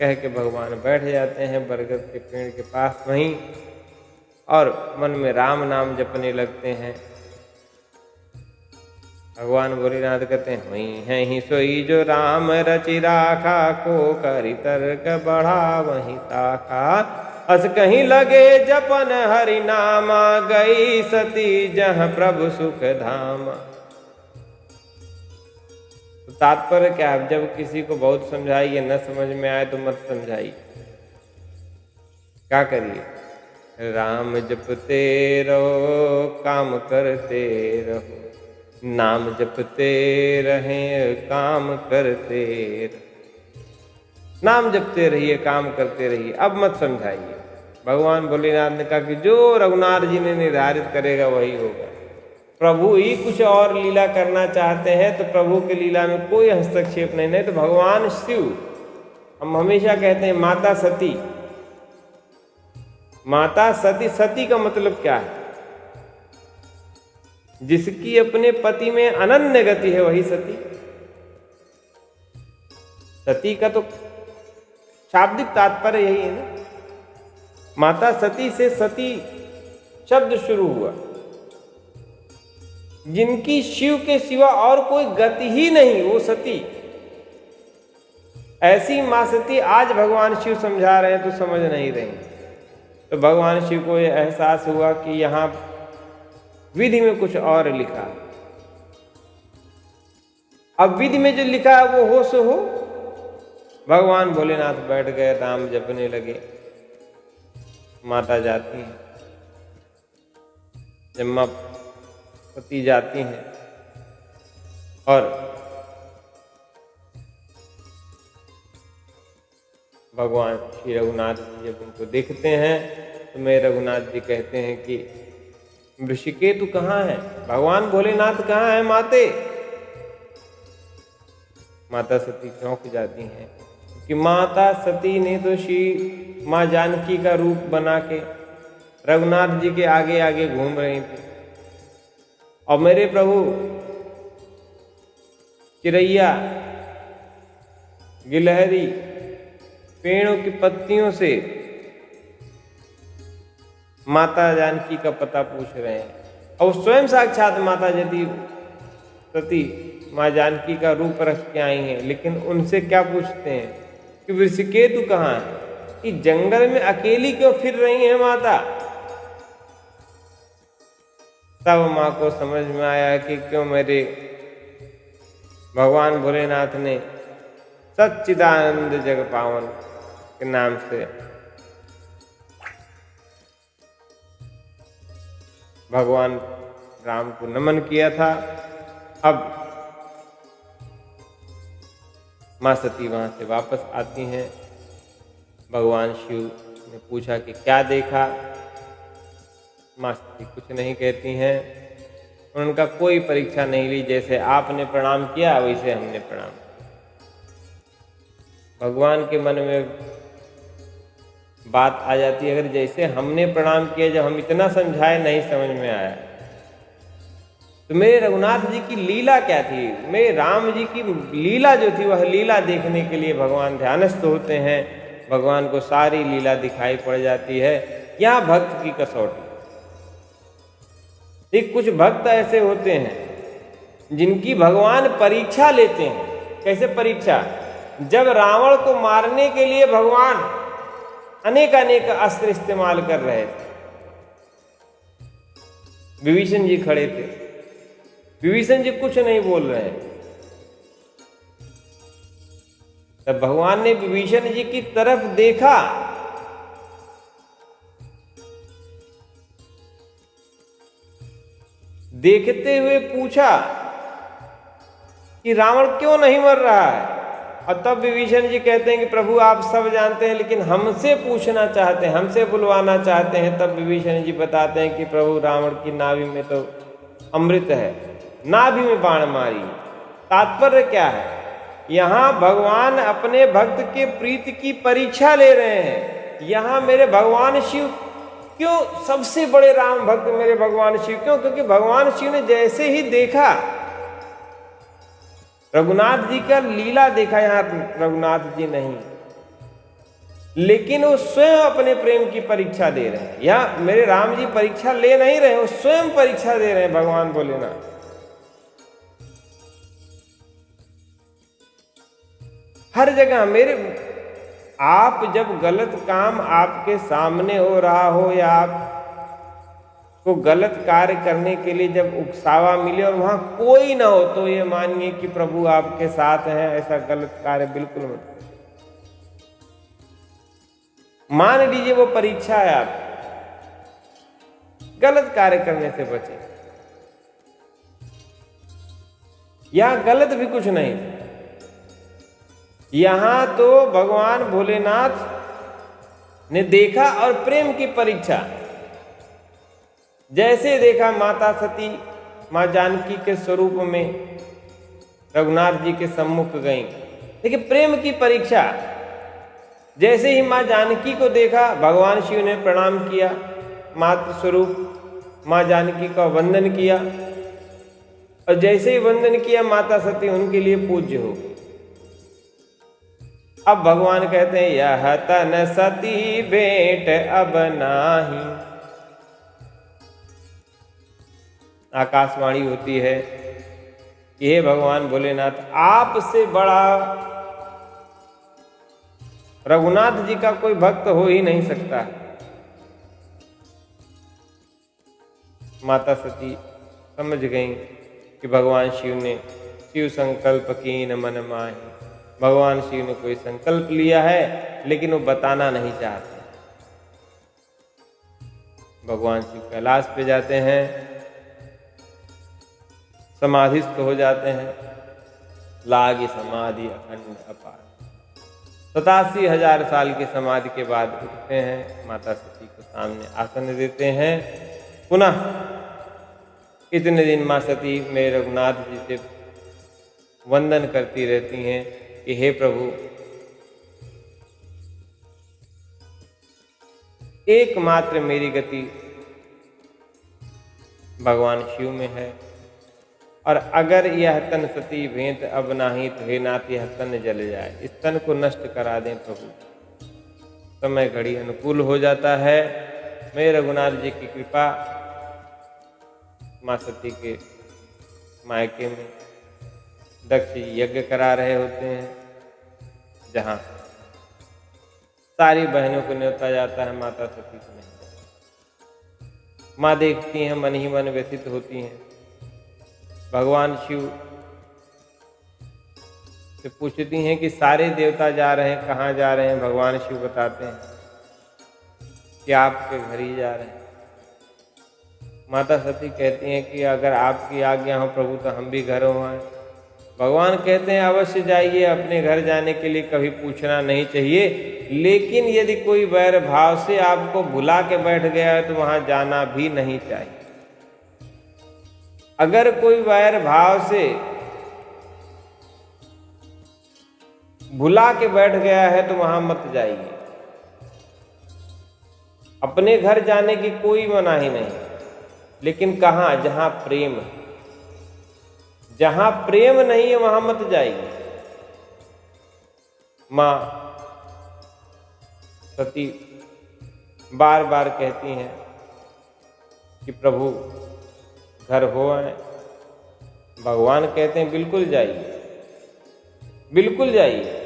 कह के भगवान बैठ जाते हैं बरगद के पेड़ के पास वहीं, और मन में राम नाम जपने लगते हैं। भगवान भोलेनाथ कहते हैं वही है ही सोई जो राम रचि राखा, को करि तर्क बढ़ा वही ताका। अस कहीं लगे जपन हरि नामा, गई सती जहाँ प्रभु सुख धामा। तो तात्पर्य क्या है? जब किसी को बहुत समझाइए न समझ में आए तो मत समझाइए, क्या करिए? राम जपते रहो काम करते रहो, नाम जपते रहें काम करते रहो। नाम जपते रहिए काम करते रहिए, अब मत समझाइए। भगवान भोलेनाथ ने कहा कि जो रघुनाथ जी ने निर्धारित करेगा वही होगा। प्रभु ही कुछ और लीला करना चाहते हैं तो प्रभु की लीला में कोई हस्तक्षेप नहीं। तो भगवान शिव, हम हमेशा कहते हैं माता सती, माता सती, सती का मतलब क्या है? जिसकी अपने पति में अनन्य गति है वही सती। सती का तो शाब्दिक तात्पर्य यही है ना। माता सती से सती शब्द शुरू हुआ। जिनकी शिव के सिवा और कोई गति ही नहीं वो सती। ऐसी मां सती आज भगवान शिव समझा रहे हैं तो समझ नहीं रहे। तो भगवान शिव को यह एहसास हुआ कि यहां विधि में कुछ और लिखा। अब विधि में जो लिखा है वो हो सो हो। भगवान भोलेनाथ बैठ गए, राम जपने लगे। माता जाती हैं, जब मां पति जाती हैं और भगवान श्री रघुनाथ जी जब उनको देखते हैं तो मैं रघुनाथ जी कहते हैं कि ऋषिकेतु कहाँ है? भगवान भोलेनाथ कहाँ है माते? माता सती चौंक जाती हैं कि माता सती ने तो श्री माँ जानकी का रूप बना के रघुनाथ जी के आगे आगे घूम रही थी और मेरे प्रभु चिरैया गिलहरी पेड़ों की पत्तियों से माता जानकी का पता पूछ रहे हैं। और स्वयं साक्षात माता यदि सती माँ जानकी का रूप रख के आई हैं, लेकिन उनसे क्या पूछते हैं कि ऋषिकेतु कहाँ है? कि जंगल में अकेली क्यों फिर रही है माता? तब माँ को समझ में आया कि क्यों मेरे भगवान भोलेनाथ ने सच्चिदानंद जग पावन के नाम से भगवान राम को नमन किया था। अब माँ सती वहां से वापस आती हैं। भगवान शिव ने पूछा कि क्या देखा? माँ सती कुछ नहीं कहती हैं। उनका कोई परीक्षा नहीं ली। जैसे आपने प्रणाम किया वैसे हमने प्रणाम किया। भगवान के मन में बात आ जाती है, अगर जैसे हमने प्रणाम किया, जब हम इतना समझाए नहीं समझ में आया तो मेरे रघुनाथ जी की लीला क्या थी? मेरे राम जी की लीला जो थी वह लीला देखने के लिए भगवान ध्यानस्थ होते हैं। भगवान को सारी लीला दिखाई पड़ जाती है। यहाँ भक्त की कसौटी। एक कुछ भक्त ऐसे होते हैं जिनकी भगवान परीक्षा लेते हैं। कैसे परीक्षा? जब रावण को मारने के लिए भगवान अनेक अनेक अस्त्र इस्तेमाल कर रहे थे, विभीषण जी खड़े थे। विभीषण जी कुछ नहीं बोल रहे हैं। तब भगवान ने विभीषण जी की तरफ देखा, देखते हुए पूछा कि रावण क्यों नहीं मर रहा है? और तब विभीषण जी कहते हैं कि प्रभु आप सब जानते हैं, लेकिन हमसे पूछना चाहते हैं, हमसे बुलवाना चाहते हैं। तब विभीषण जी बताते हैं कि प्रभु रावण की नाभि में तो अमृत है, नाभि में बाण मारी। तात्पर्य क्या है? यहाँ भगवान अपने भक्त के प्रीति की परीक्षा ले रहे हैं। यहाँ मेरे भगवान शिव क्यों सबसे बड़े राम भक्त मेरे भगवान शिव क्यों? क्योंकि भगवान शिव ने जैसे ही देखा रघुनाथ जी का लीला देखा, यहाँ रघुनाथ जी नहीं, लेकिन वो स्वयं अपने प्रेम की परीक्षा दे रहे हैं। यहाँ मेरे राम जी परीक्षा ले नहीं रहे, वो स्वयं परीक्षा दे रहे हैं भगवान भोलेनाथ। हर जगह मेरे आप जब गलत काम आपके सामने हो रहा हो या आप को गलत कार्य करने के लिए जब उकसावा मिले और वहां कोई ना हो, तो ये मानिए कि प्रभु आपके साथ हैं। ऐसा गलत कार्य बिल्कुल मत। मान लीजिए वो परीक्षा है, आप गलत कार्य करने से बचे। यहां गलत भी कुछ नहीं, यहां तो भगवान भोलेनाथ ने देखा और प्रेम की परीक्षा। जैसे देखा माता सती माँ जानकी के स्वरूप में रघुनाथ जी के सम्मुख गई। देखिए प्रेम की परीक्षा। जैसे ही माँ जानकी को देखा भगवान शिव ने प्रणाम किया, मातृ स्वरूप माँ जानकी का वंदन किया, और जैसे ही वंदन किया माता सती उनके लिए पूज्य हो गई। अब भगवान कहते हैं यह तन सती भेंट अब नाही। आकाशवाणी होती है कि हे भगवान भोलेनाथ, आपसे बड़ा रघुनाथ जी का कोई भक्त हो ही नहीं सकता। माता सती समझ गई कि भगवान शिव ने शिव संकल्प कीन मन माही। भगवान शिव ने कोई संकल्प लिया है लेकिन वो बताना नहीं चाहते। भगवान शिव कैलाश पे जाते हैं, समाधिस्थ हो जाते हैं, लागी समाधि अखंड अपार। 87,000 साल की समाधि के बाद उठते हैं, माता सती को सामने आसन देते हैं। पुनः इतने दिन माँ सती मेरे रघुनाथ जी से वंदन करती रहती हैं कि हे प्रभु, एकमात्र मेरी गति भगवान शिव में है, और अगर यह तन सती भेंट अब नाही तो हे नाथ यह तन जल जाए, इस तन को नष्ट करा दें प्रभु। समय घड़ी अनुकूल हो जाता है। मेरे रघुनाथ जी की कृपा, माँ सती के मायके में दक्ष यज्ञ करा रहे होते हैं, जहाँ सारी बहनों को न्योता जाता है, माता सती को नहीं। माँ देखती हैं, मन ही मन व्यथित होती हैं। भगवान शिव से पूछती हैं कि सारे देवता जा रहे हैं, कहाँ जा रहे हैं? भगवान शिव बताते हैं कि आपके घर ही जा रहे हैं। माता सती कहती हैं कि अगर आपकी आज्ञा हो प्रभु तो हम भी घर हो आए। भगवान कहते हैं अवश्य जाइए, अपने घर जाने के लिए कभी पूछना नहीं चाहिए, लेकिन यदि कोई वैर भाव से आपको भुला के बैठ गया है तो वहां जाना भी नहीं चाहिए। अगर कोई वैर भाव से भुला के बैठ गया है तो वहां मत जाइए। अपने घर जाने की कोई मनाही नहीं, लेकिन कहाँ? जहां प्रेम है। जहां प्रेम नहीं है वहां मत जाइए। मां सती बार बार कहती हैं कि प्रभु घर हो आए। भगवान कहते हैं बिल्कुल जाइए, बिल्कुल जाइए।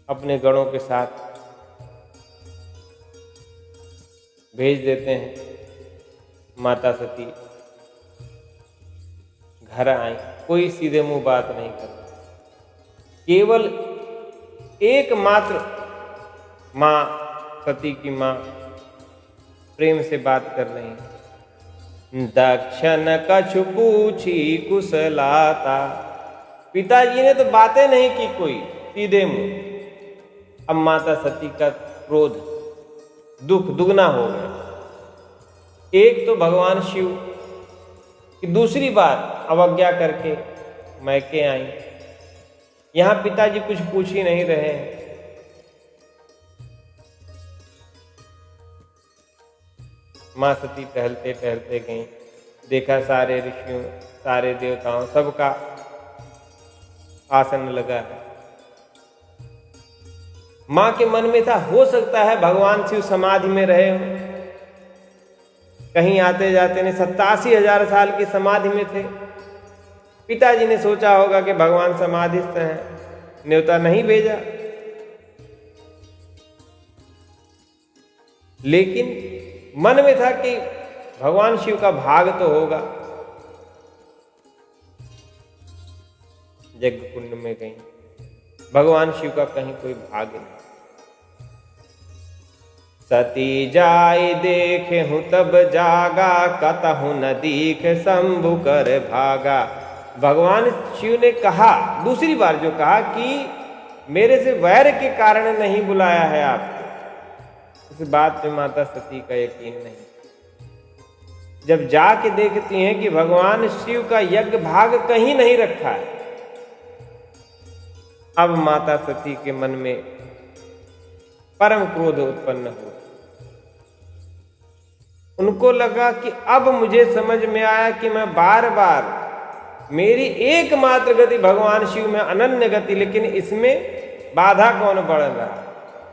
अपने गणों के साथ भेज देते हैं। माता सती घर आई, कोई सीधे मुंह बात नहीं करती, केवल एकमात्र माँ सती की माँ प्रेम से बात कर रही हैं। दक्षन कछु पूछी कुशलाता। पिताजी ने तो बातें नहीं की कोई, सीधे मुंह। अब माता सती का क्रोध दुख दुगना हो गया। एक तो भगवान शिव कि दूसरी बार अवज्ञा करके मैके आई। यहां पिताजी कुछ पूछ ही नहीं रहे हैं। मां सती टहलते टहलते गई, देखा सारे ऋषियों सारे देवताओं सबका आसन लगा है। मां के मन में था हो सकता है भगवान शिव समाधि में रहे हो, कहीं आते जाते नहीं। 87,000 साल की समाधि में थे। पिताजी ने सोचा होगा कि भगवान समाधिस्थ हैं, न्योता नहीं भेजा। लेकिन मन में था कि भगवान शिव का भाग तो होगा। यज्ञ कुंड में गई, भगवान शिव का कहीं कोई भाग नहीं। सती जाय देखे हूं तब जागा, कतहु न दीख शंभु कर भागा। भगवान शिव ने कहा, दूसरी बार जो कहा कि मेरे से वैर के कारण नहीं बुलाया है आपको। इस बात पे माता सती का यकीन नहीं। जब जाके देखती हैं कि भगवान शिव का यज्ञ भाग कहीं नहीं रखा है, अब माता सती के मन में परम क्रोध उत्पन्न हुआ। उनको लगा कि अब मुझे समझ में आया कि मैं बार बार, मेरी एकमात्र गति भगवान शिव में अनन्य गति, लेकिन इसमें बाधा कौन बढ़ रहा है?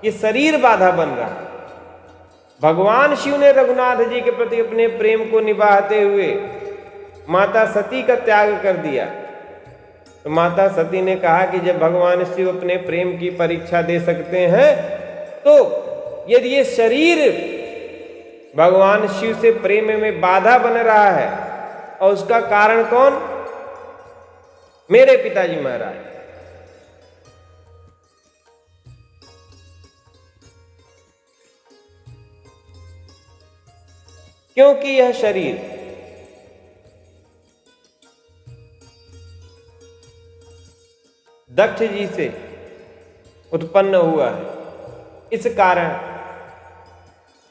ये शरीर बाधा बन रहा है। भगवान शिव ने रघुनाथ जी के प्रति अपने प्रेम को निभाते हुए माता सती का त्याग कर दिया। तो माता सती ने कहा कि जब भगवान शिव अपने प्रेम की परीक्षा दे सकते हैं, तो यदि ये शरीर भगवान शिव से प्रेम में बाधा बन रहा है, और उसका कारण कौन? मेरे पिताजी महाराज। क्योंकि यह शरीर दक्ष जी से उत्पन्न हुआ है, इस कारण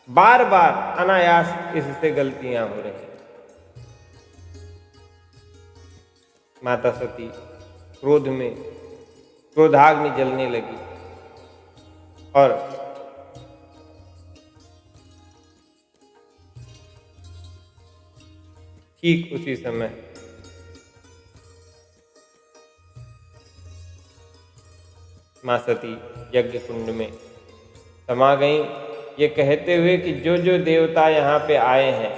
बार बार अनायास इससे गलतियां हो रही हैं। माता सती क्रोध में क्रोधाग्नि जलने लगी, और ठीक उसी समय मां सती यज्ञ कुंड में समा गई, ये कहते हुए कि जो जो देवता यहाँ पे आए हैं,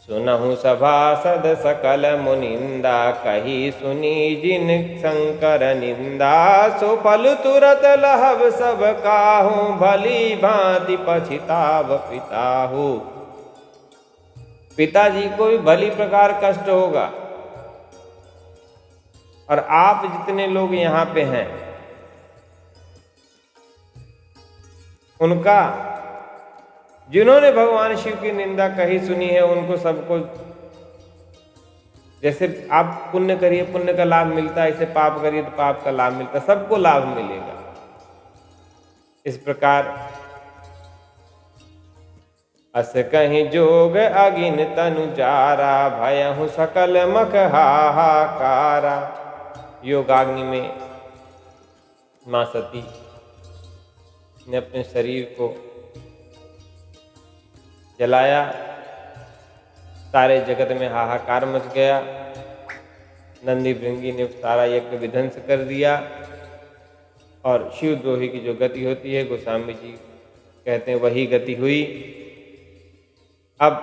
सुनहु सभासद सकल मुनिंदा, कही सुनी जिन शंकर निंदा, सो फल तुरत लहब सब काहू, भली भांति पछिताव पिताहु। पिताजी को भी भली प्रकार कष्ट होगा, और आप जितने लोग यहाँ पे हैं उनका, जिन्होंने भगवान शिव की निंदा कही सुनी है, उनको सबको, जैसे आप पुण्य करिए पुण्य का लाभ मिलता है, ऐसे पाप करिए तो पाप का लाभ मिलता है, सबको लाभ मिलेगा। इस प्रकार अस कहीं जोग अगिन तनु जारा, भयहु सकल मख हाहाकारा। योगाग्नि में मां सती ने अपने शरीर को जलाया, सारे जगत में हाहाकार मच गया। नंदी भृंगी ने सारा यज्ञ विध्वंस कर दिया, और शिवद्रोही की जो गति होती है, गोस्वामी जी कहते हैं वही गति हुई। अब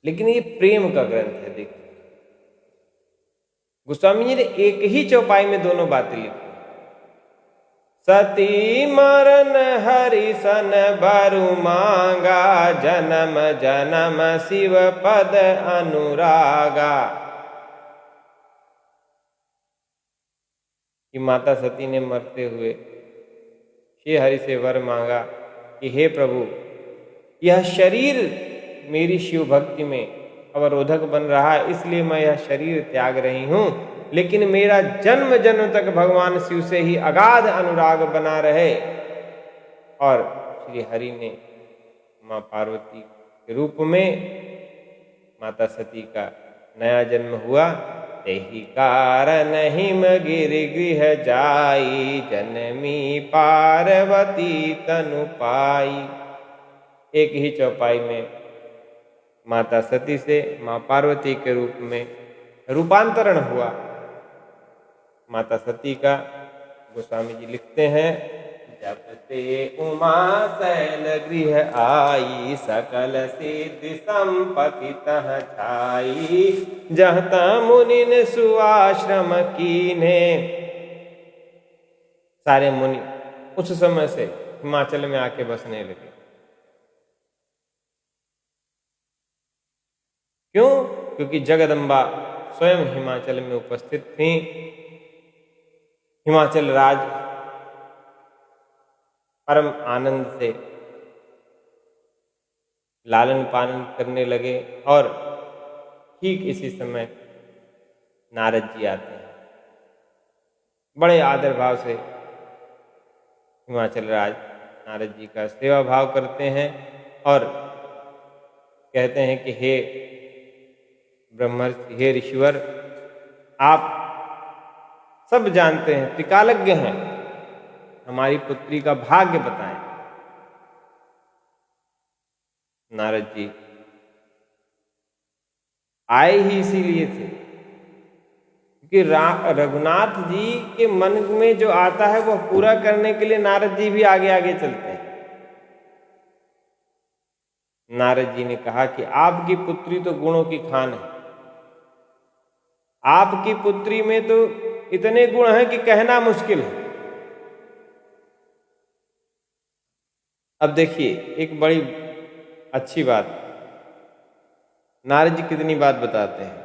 लेकिन ये प्रेम का ग्रंथ है। देखिए गोस्वामी जी ने एक ही चौपाई में दोनों बातें लिखी। सती मरण हरि सन बरु मांगा, जन्म जन्म शिव पद अनुरागा। कि माता सती ने मरते हुए श्री हरि से वर मांगा कि हे प्रभु, यह शरीर मेरी शिव भक्ति में अवरोधक बन रहा है, इसलिए मैं यह शरीर त्याग रही हूं, लेकिन मेरा जन्म जन्म तक भगवान शिव से ही अगाध अनुराग बना रहे। और श्री हरि ने मां पार्वती के रूप में माता सती का नया जन्म हुआ। तेहि कारण हिम गिर गृह जाई, जनमी पार्वती तनु पाई। एक ही चौपाई में माता सती से मां पार्वती के रूप में रूपांतरण हुआ। माता सती का गोस्वामी जी लिखते हैं, जब ते उमा शैल गृह आई, सकल सिद्धि संपत्ति तह छाई, जहता मुनि सुआश्रम कीन्हे। सारे मुनि उस समय से हिमाचल में आके बसने लगे। क्यों? क्योंकि जगदम्बा स्वयं हिमाचल में उपस्थित थी। हिमाचल राज परम आनंद से लालन पालन करने लगे, और ठीक इसी समय नारद जी आते हैं, बड़े आदर भाव से हिमाचल राज नारद जी का सेवा भाव करते हैं और कहते हैं कि हे ब्रह्मर्षि, हे ऋषिवर, आप सब जानते हैं, त्रिकालज्ञ हैं, हमारी पुत्री का भाग्य बताएं। नारद जी आए ही इसीलिए थे कि रघुनाथ जी के मन में जो आता है वह पूरा करने के लिए नारद जी भी आगे आगे चलते हैं। नारद जी ने कहा कि आपकी पुत्री तो गुणों की खान है, आपकी पुत्री में तो इतने गुण हैं कि कहना मुश्किल है। अब देखिए एक बड़ी अच्छी बात, नारद जी कितनी बात बताते हैं।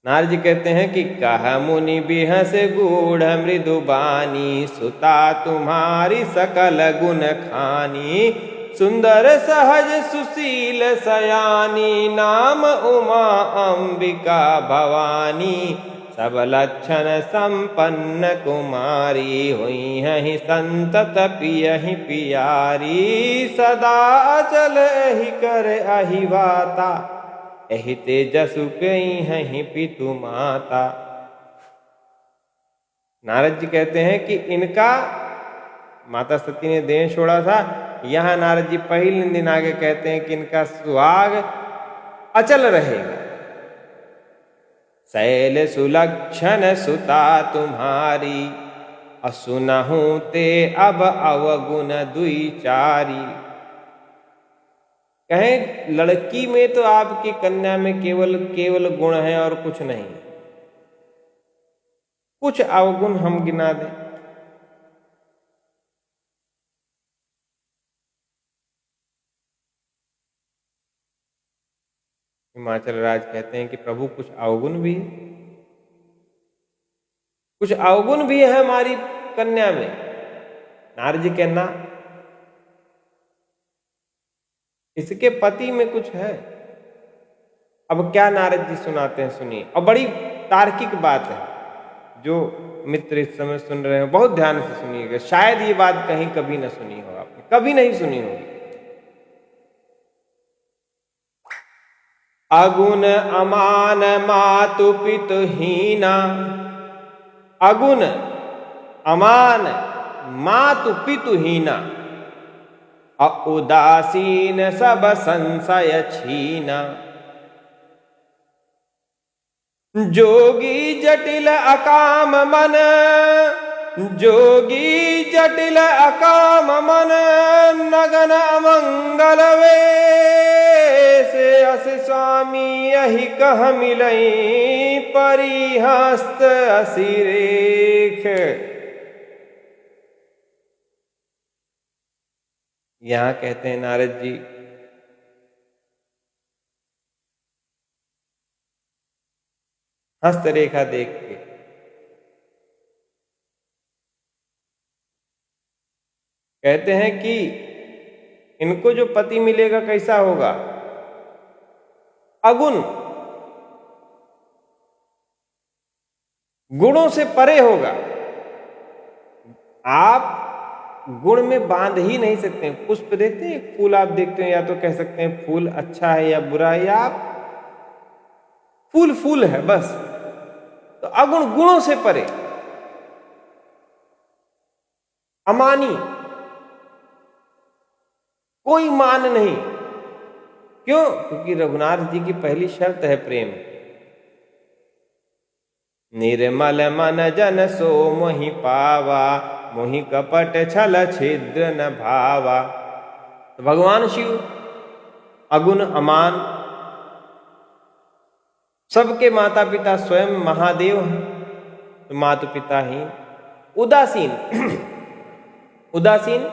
नारद जी कहते हैं कि कहा मुनि बिहस गूढ़ मृदु बानी, सुता तुम्हारी सकल गुण खानी, सुंदर सहज सुशील सयानी, नाम उमा अंबिका भवानी, सब लक्षण संपन्न कुमारी, हुई हैं संतत पियहि पियारी, सदा अचल ही कर अहिवाता, एहि तेजसु कई हैं पितु माता। नारद जी कहते हैं कि इनका माता सती ने देह छोड़ा था, यहां नारद जी पहले दिन आगे कहते हैं कि इनका सुहाग अचल रहेगा। शैल सुलक्षण सुता तुम्हारी, असुनहु ते अब अवगुण दुई चारी। कहें लड़की में तो आपकी कन्या में केवल केवल गुण है और कुछ नहीं, कुछ अवगुण हम गिना दें। हिमाचल राज कहते हैं कि प्रभु कुछ अवगुण भी है, कुछ अवगुण भी है हमारी कन्या में। नारद जी कहना इसके पति में कुछ है। अब क्या नारद जी सुनाते हैं, सुनिए। और बड़ी तार्किक बात है, जो मित्र इस समय सुन रहे हैं बहुत ध्यान से सुनिएगा, शायद ये बात कहीं कभी ना सुनी हो आपने, कभी नहीं सुनी होगी। अगुण अमान मातु पितु हीना, अगुण अमान मातु पितु हीना, उदासीन सब संशय छीना, जोगी जटिल अकाम मन, जोगी जटिल अकाम मन, नगन अमंगल वेश, अस स्वामी यही कह मिलई, परिहस्त असिरेख। यहां कहते हैं नारद जी हस्तरेखा देख के कहते हैं कि इनको जो पति मिलेगा कैसा होगा, अगुण, गुणों से परे होगा। आप गुण में बांध ही नहीं सकते। पुष्प देखते हैं, फूल आप देखते हैं, या तो कह सकते हैं फूल अच्छा है या बुरा है, या आप फूल फूल है बस। तो अगुण गुणों से परे, अमानी, कोई मान नहीं। क्यों? क्योंकि रघुनाथ जी की पहली शर्त है प्रेम। निर्मल मन जन सो मोहि पावा, मोहि कपट छल छिद्र न भावा। तो भगवान शिव अगुण अमान, सबके माता पिता स्वयं महादेव हैं, तो माता पिताहीन, उदासीन उदासीन,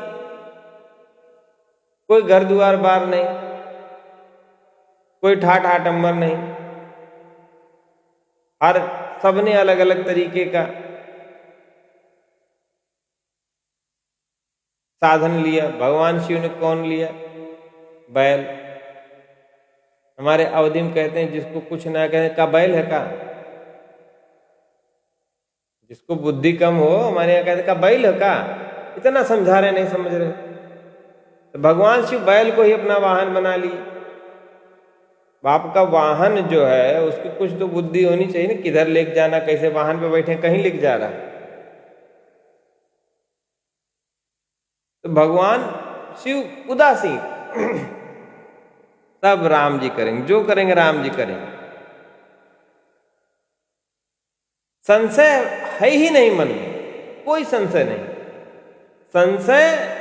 कोई घर द्वार बार नहीं, कोई ठाठ आटंबर नहीं, हर सबने अलग अलग तरीके का साधन लिया। भगवान शिव ने कौन लिया? बैल। हमारे अवधि में कहते हैं जिसको कुछ ना कहे का बैल है का, जिसको बुद्धि कम हो हमारे यहाँ कहते का बैल है का, इतना समझा रहे नहीं समझ रहे। तो भगवान शिव बैल को ही अपना वाहन बना लिए। बाप का वाहन जो है उसकी कुछ तो बुद्धि होनी चाहिए ना, किधर लेके जाना, कैसे वाहन पे बैठे कहीं लेके जा रहा है। तो भगवान शिव उदासीन सब राम जी करेंगे, जो करेंगे राम जी करेंगे। संशय है ही नहीं मन में, कोई संशय नहीं। संशय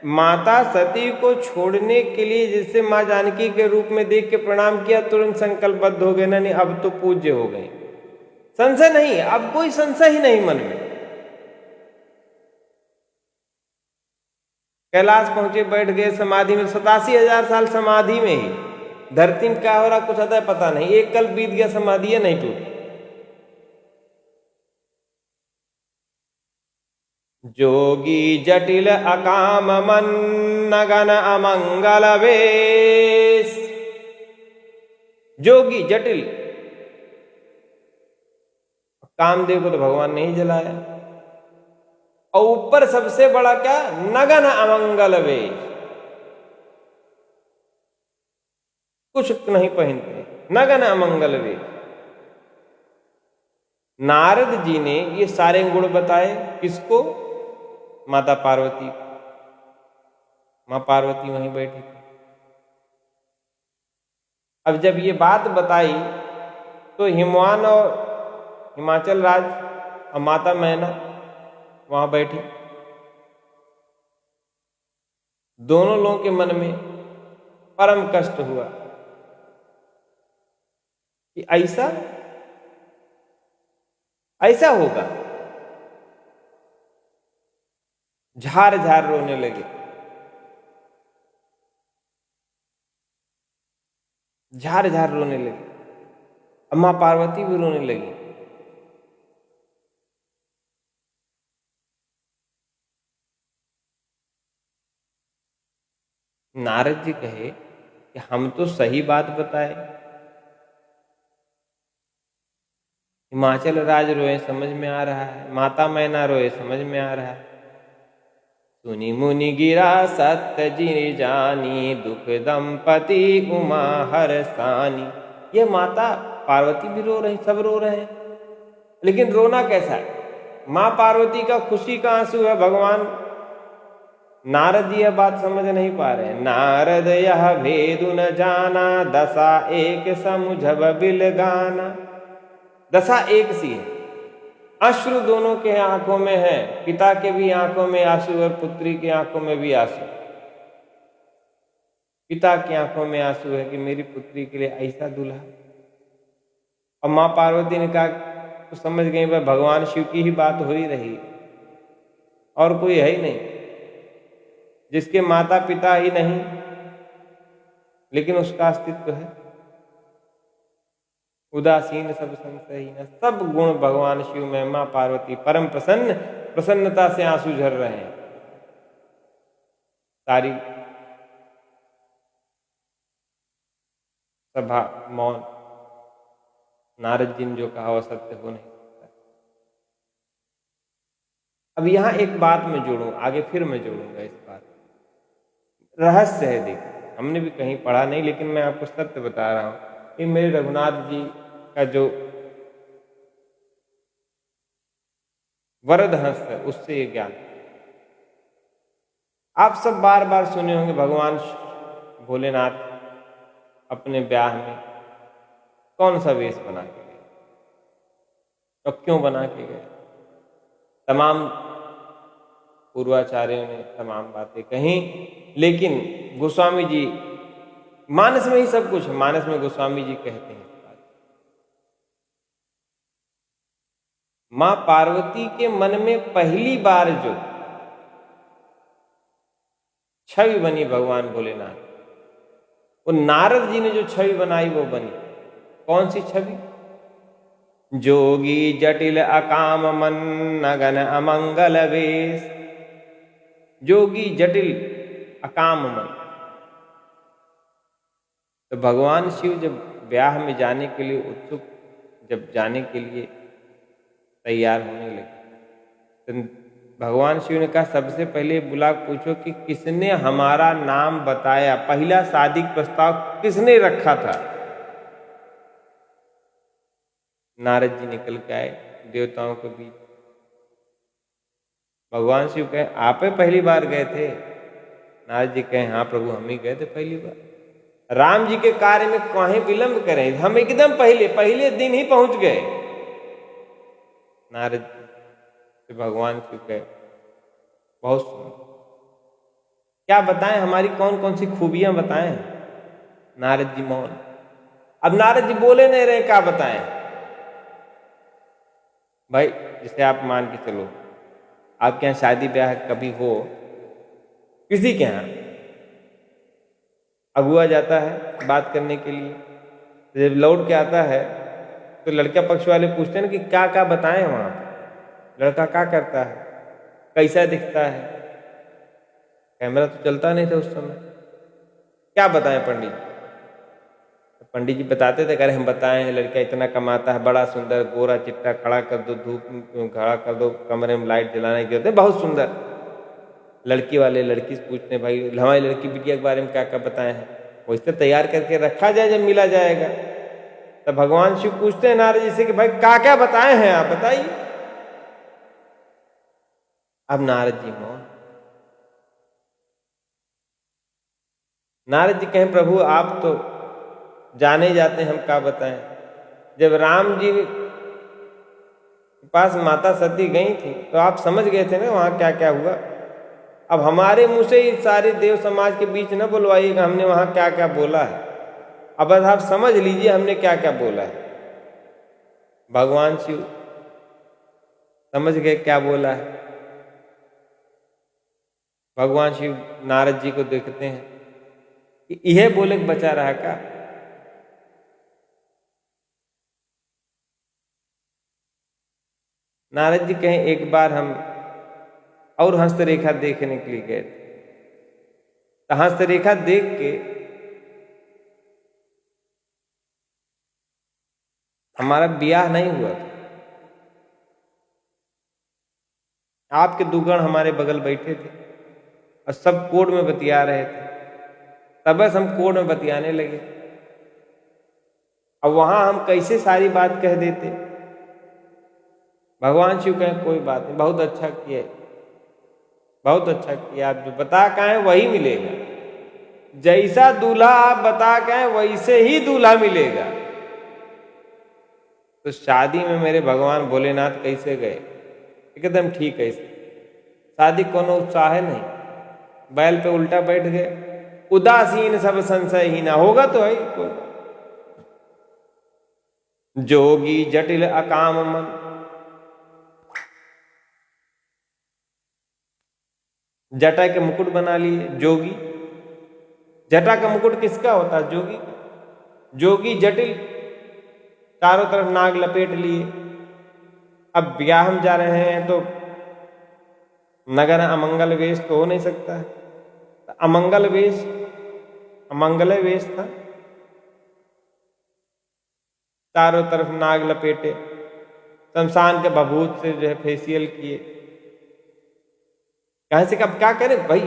माता सती को छोड़ने के लिए जिससे माँ जानकी के रूप में देख के प्रणाम किया, तुरंत संकल्पबद्ध हो गए ना, नहीं अब तो पूज्य हो गए। संशय नहीं, अब कोई संशय ही नहीं मन में। कैलाश पहुंचे, बैठ गए समाधि में, 87,000 साल समाधि में ही। धरती में क्या हो रहा कुछ अतः पता नहीं, एक कल बीत गया समाधि नहीं टूटी। जोगी जटिल अकाम मन नगन अमंगल वेश। जोगी जटिल, कामदेव को तो भगवान ने ही जलाया, और ऊपर सबसे बड़ा क्या, नगन अमंगल वेश, कुछ नहीं पहनते, नगन अमंगल वेश। नारद जी ने ये सारे गुण बताए किसको, माता पार्वती। मां पार्वती वहीं बैठी थी। अब जब ये बात बताई तो हिमवान और हिमाचल राज और माता मैना वहां बैठी। दोनों लोगों के मन में परम कष्ट हुआ कि ऐसा ऐसा होगा। झार झार रोने लगे, झार झार रोने लगे। अम्मा पार्वती भी रोने लगी। नारद जी कहे कि हम तो सही बात बताए, हिमाचल राज रोए समझ में आ रहा है, माता मैना रोए समझ में आ रहा है। सुनी मुनि गिरा सत्य जिन जानी, दुख दंपति उमा हरसानी। ये माता पार्वती भी रो रही, सब रो रहे हैं, लेकिन रोना कैसा है, माँ पार्वती का खुशी का आंसू है, भगवान नारद जी यह बात समझ नहीं पा रहे। नारद यह भेदु न जाना, दशा एक समुझब बिल गाना। दशा एक सी है, अश्रु दोनों के आंखों में है, पिता के भी आंखों में आंसू और पुत्री की आंखों में भी आंसू। पिता की आंखों में आंसू है कि मेरी पुत्री के लिए ऐसा दूल्हा। और मां पार्वती ने कहा तो समझ गई भाई भगवान शिव की ही बात हो ही रही, और कोई है ही नहीं, जिसके माता पिता ही नहीं लेकिन उसका अस्तित्व है। उदासीन सब संशयहीन, सब गुण भगवान शिव में, मां पार्वती परम प्रसन्न, प्रसन्नता से आंसू झर रहे हैं। सारी सभा मौन, नारद जी ने जो कहा वह सत्य हो नहीं सकता। अब यहां एक बात मैं जोड़ूं, आगे फिर मैं जोड़ूंगा इस बात, रहस्य है। देखो हमने भी कहीं पढ़ा नहीं, लेकिन मैं आपको सत्य बता रहा हूं कि मेरे रघुनाथ जी का जो वरद हस्त है उससे ये ज्ञान। आप सब बार बार सुने होंगे भगवान भोलेनाथ अपने ब्याह में कौन सा वेश बना के गए और क्यों बना के गए। तमाम पूर्वाचार्यों ने तमाम बातें कही, लेकिन गोस्वामी जी मानस में ही सब कुछ, मानस में गोस्वामी जी कहते हैं मां पार्वती के मन में पहली बार जो छवि बनी भगवान भोलेनाथ, वो नारद जी ने जो छवि बनाई वो बनी। कौन सी छवि, जोगी जटिल अकाम मन नगन अमंगल वेश। जोगी जटिल अकाम मन, तो भगवान शिव जब ब्याह में जाने के लिए उत्सुक, जब जाने के लिए तैयार होने लगे, तो भगवान शिव ने कहा सबसे पहले बुला पूछो कि किसने हमारा नाम बताया, पहला शादी प्रस्ताव किसने रखा था। नारद जी निकल के आए देवताओं के बीच। भगवान शिव कहे आप पहली बार गए थे। नारद जी कहे हाँ प्रभु हम ही गए थे पहली बार। राम जी के कार्य में काहे विलंब करें, हम एकदम पहले दिन ही पहुंच गए। नारद जी भगवान शिव कहे बहुत सुंदर, क्या बताएं, हमारी कौन कौन सी खूबियां बताएं। नारद जी मौन। अब नारद जी बोले नहीं रहे, क्या बताएं भाई। जिसे आप मान के चलो, आपके यहाँ शादी ब्याह कभी हो, किसी के यहाँ अगुआ जाता है बात करने के लिए, जब लौट के आता है तो लड़का पक्ष वाले पूछते हैं ना कि क्या क्या बताएं वहां पर, लड़का क्या करता है, कैसा दिखता है। कैमरा तो चलता नहीं था उस समय, क्या बताएं पंडित जी। पंडित जी बताते थे, अरे हम बताएं लड़का इतना कमाता है, बड़ा सुंदर, गोरा चिट्टा, खड़ा कर दो, धूप खड़ा कर दो, कमरे में लाइट जलाने की जरूरत है, बहुत सुंदर। लड़की वाले लड़की से पूछते भाई हमारी लड़की बिटिया के बारे में क्या क्या बताए हैं, वैसे तैयार करके रखा जाए जब मिला जाएगा। तो भगवान शिव पूछते हैं नारद जी से कि भाई क्या क्या बताए हैं आप बताइए। अब नारद जी मौन। नारद जी कहें प्रभु आप तो जाने जाते हैं, हम क्या बताएं। जब राम जी के पास माता सती गई थी तो आप समझ गए थे ना वहां क्या क्या हुआ। अब हमारे मुंह से ही सारे देव समाज के बीच न बुलवाइएगा हमने वहां क्या क्या बोला है। अब बस आप समझ लीजिए हमने क्या क्या बोला है। भगवान शिव समझ गए क्या बोला है। भगवान शिव नारद जी को देखते हैं कि यह बोले कि बचा रहा क्या। नारद जी कहें एक बार हम और हस्तरेखा देखने के लिए गए थे, तो हस्तरेखा देख के हमारा ब्याह नहीं हुआ था। आपके दुगण हमारे बगल बैठे थे और सब कोड में बतिया रहे थे, तब बस हम कोड में बतियाने लगे। अब वहां हम कैसे सारी बात कह देते। भगवान शिव कहें कोई बात नहीं, बहुत अच्छा किया, बहुत अच्छा किया, आप जो बता कहें वही मिलेगा। जैसा दूल्हा आप बता कहें वैसे ही दूल्हा मिलेगा। तो शादी में मेरे भगवान भोलेनाथ कैसे गए, एकदम ठीक है। शादी कोनो उत्साह नहीं, बैल पे उल्टा बैठ गए, उदासीन सब संशय ही ना होगा तो है कोई। जोगी जटिल अकाम मन, जटा के मुकुट बना लिए जोगी। जटा का मुकुट किसका होता है, जोगी का। जोगी जटिल, चारों तरफ नाग लपेट लिए। अब ब्याह हम जा रहे हैं तो नगर अमंगल वेश तो हो नहीं सकता है, अमंगल वेश, अमंगल वेश था। चारों तरफ नाग लपेटे, शमशान के भभूत से जो है फेशियल किए। कहां से कब क्या करें भाई,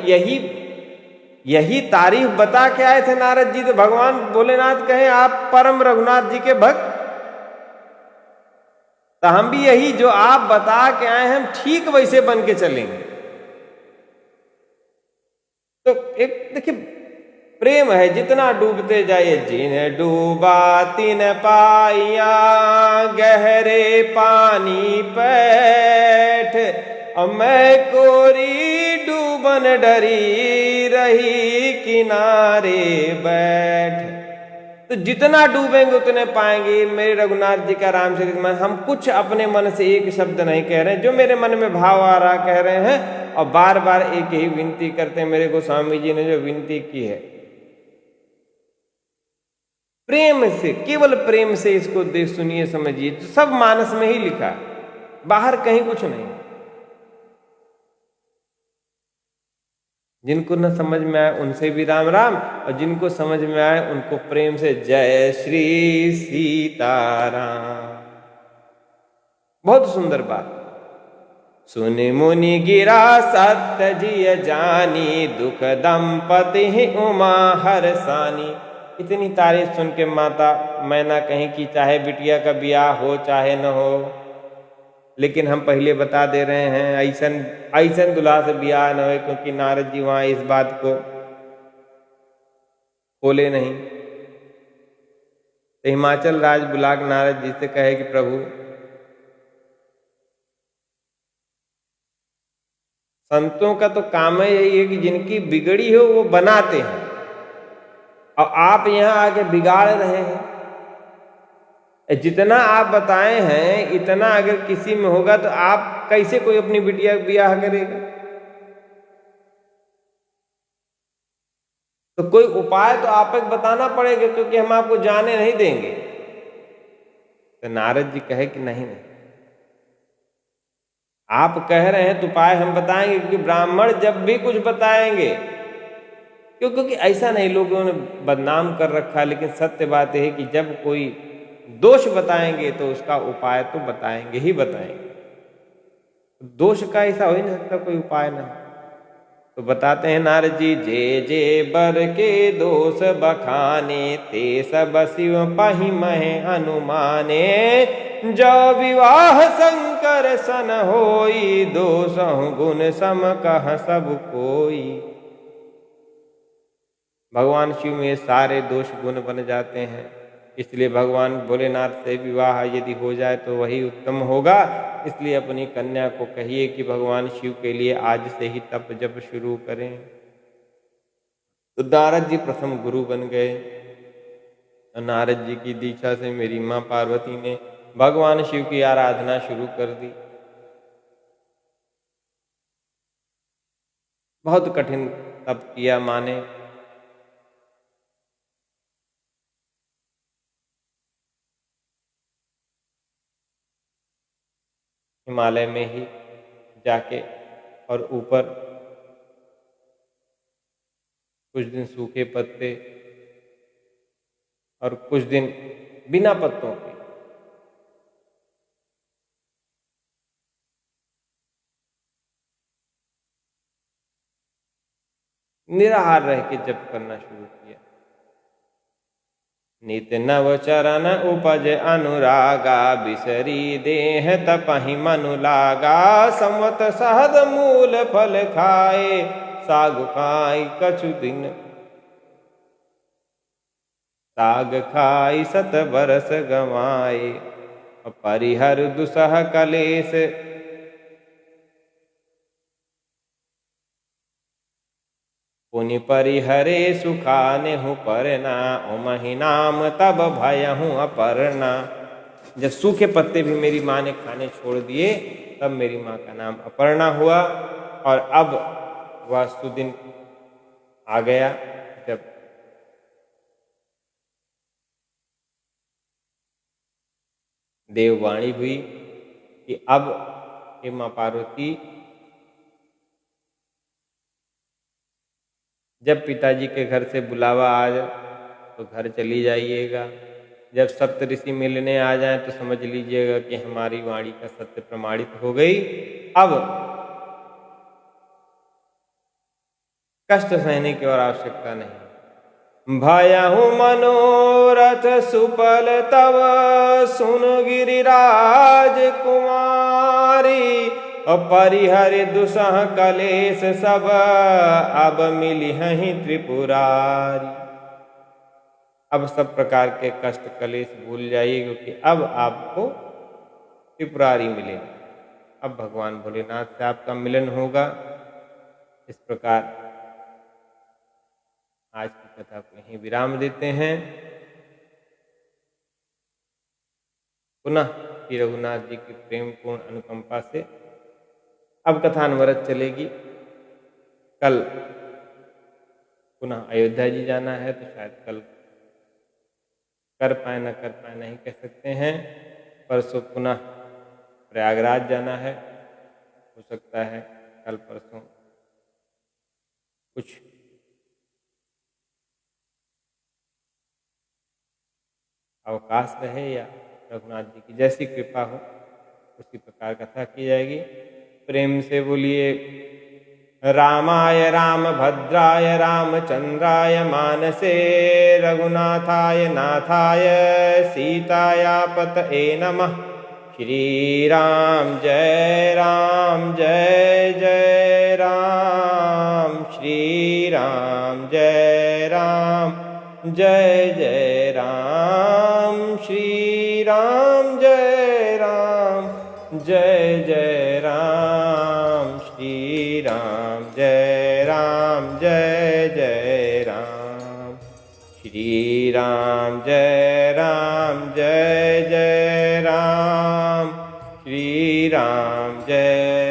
यही तारीफ बता के आए थे नारद जी। तो भगवान भोलेनाथ कहे आप परम रघुनाथ जी के भक्त, तो हम भी यही जो आप बता के आए हैं हम ठीक वैसे बन के चलेंगे। तो एक देखिए प्रेम है, जितना डूबते जाए, जिन्हें डूबा तिन पाइया गहरे पानी पैठ, और मैं कोरी डूबन डरी रही किनारे बैठ। तो जितना डूबेंगे उतने पाएंगे। मेरे रघुनाथ जी का रामचरित मानस, हम कुछ अपने मन से एक शब्द नहीं कह रहे हैं, जो मेरे मन में भाव आ रहा कह रहे हैं, और बार बार एक ही विनती करते हैं। मेरे गोस्वामी जी ने जो विनती की है, प्रेम से, केवल प्रेम से इसको देख सुनिए समझिए। सब मानस में ही लिखा, बाहर कहीं कुछ नहीं। जिनको न समझ में आए उनसे भी राम राम, और जिनको समझ में आए उनको प्रेम से जय श्री सीताराम। बहुत सुंदर बात। सुनि मुनि गिरा सत्य जिय जानी, दुख दंपति उमा हरसानी। इतनी तारीफ सुन के माता मैना कहीं की चाहे बिटिया का ब्याह हो चाहे न हो, लेकिन हम पहले बता दे रहे हैं ऐसन दुल्हा से ब्याह न हो, क्योंकि नारद जी वहां इस बात को बोले नहीं। तो हिमाचल राज बुलाक नारद जी से कहे कि प्रभु, संतों का तो काम है यही है कि जिनकी बिगड़ी हो वो बनाते हैं, और आप यहां आके बिगाड़ रहे हैं। जितना आप बताए हैं इतना अगर किसी में होगा तो आप कैसे कोई अपनी बिटिया का ब्याह करेगा? तो कोई उपाय तो आप बताना पड़ेगा, क्योंकि हम आपको जाने नहीं देंगे। तो नारद जी कहे कि नहीं नहीं, आप कह रहे हैं तो उपाय हम बताएंगे, क्योंकि ब्राह्मण जब भी कुछ बताएंगे, क्योंकि ऐसा नहीं लोगों ने बदनाम कर रखा, लेकिन सत्य बात यह है कि जब कोई दोष बताएंगे तो उसका उपाय तो बताएंगे ही बताएंगे। दोष का ऐसा हो ही नहीं सकता कोई उपाय ना। तो बताते हैं नारद जी, जे जे बर के दोष बखाने, ते सब शिव पहि महे अनुमाने। जो विवाह शंकर सन होई, दोषहु गुण सम कह सब कोई। भगवान शिव में सारे दोष गुण बन जाते हैं, इसलिए भगवान भोलेनाथ से विवाह यदि हो जाए तो वही उत्तम होगा। इसलिए अपनी कन्या को कहिए कि भगवान शिव के लिए आज से ही तप जप शुरू करें। तो नारद जी प्रथम गुरु बन गए। नारद जी की दीक्षा से मेरी माँ पार्वती ने भगवान शिव की आराधना शुरू कर दी। बहुत कठिन तप किया माँ ने। हिमालय में ही जाके और ऊपर कुछ दिन सूखे पत्ते और कुछ दिन बिना पत्तों के निराहार रह के जप करना शुरू किया। नित नव चरण उपज अनुरागा, बिसरी देह तपहि मनु लागा। संवत सहद मूल फल खाए, साग खाई कछु दिन। साग खाई सत बरस गवाए, परिहर दुसह कलेश। पुनि परिहरे सुखाने हूँ परना, ओमहि नाम तब भयहूँ अपर्णा। जब सूखे पत्ते भी मेरी माँ ने खाने छोड़ दिए, तब मेरी माँ का नाम अपर्णा हुआ। और अब वह सुदिन आ गया जब देववाणी हुई कि अब हे माँ पार्वती, जब पिताजी के घर से बुलावा आ जाए तो घर चली जाइएगा। जब सप्तऋषि मिलने आ जाएं तो समझ लीजिएगा कि हमारी वाणी का सत्य प्रमाणित हो गई। अब कष्ट सहने की और आवश्यकता नहीं। भयहु मनोरथ सुफल तव, सुन गिरिराज कुमारी। परिहरि दुसह कलेश सब, अब मिलिहि त्रिपुरारी। अब सब प्रकार के कष्ट कलेश भूल जाइए, क्योंकि अब आपको त्रिपुरारी मिलेगा। अब भगवान भोलेनाथ से आपका मिलन होगा। इस प्रकार आज की कथा को यहीं विराम देते हैं। पुनः श्री रघुनाथ जी की प्रेम पूर्ण अनुकंपा से अब कथा अनवरत चलेगी। कल पुनः अयोध्या जी जाना है, तो शायद कल कर पाए न कर पाए नहीं कह सकते हैं। परसों पुनः प्रयागराज जाना है, हो सकता है कल परसों कुछ अवकाश रहे या रघुनाथ जी की जैसी कृपा हो उसी प्रकार कथा की जाएगी। प्रेम से बोलिए रामाय रामभद्राय रामचंद्राय मानसे रघुनाथाय नाथाय सीतायापतये नमः। श्री राम जय जय राम, श्री राम जय जय राम, श्री राम जय जय राम, श्री राम जय जय राम, श्री राम जय जय राम, श्री राम जय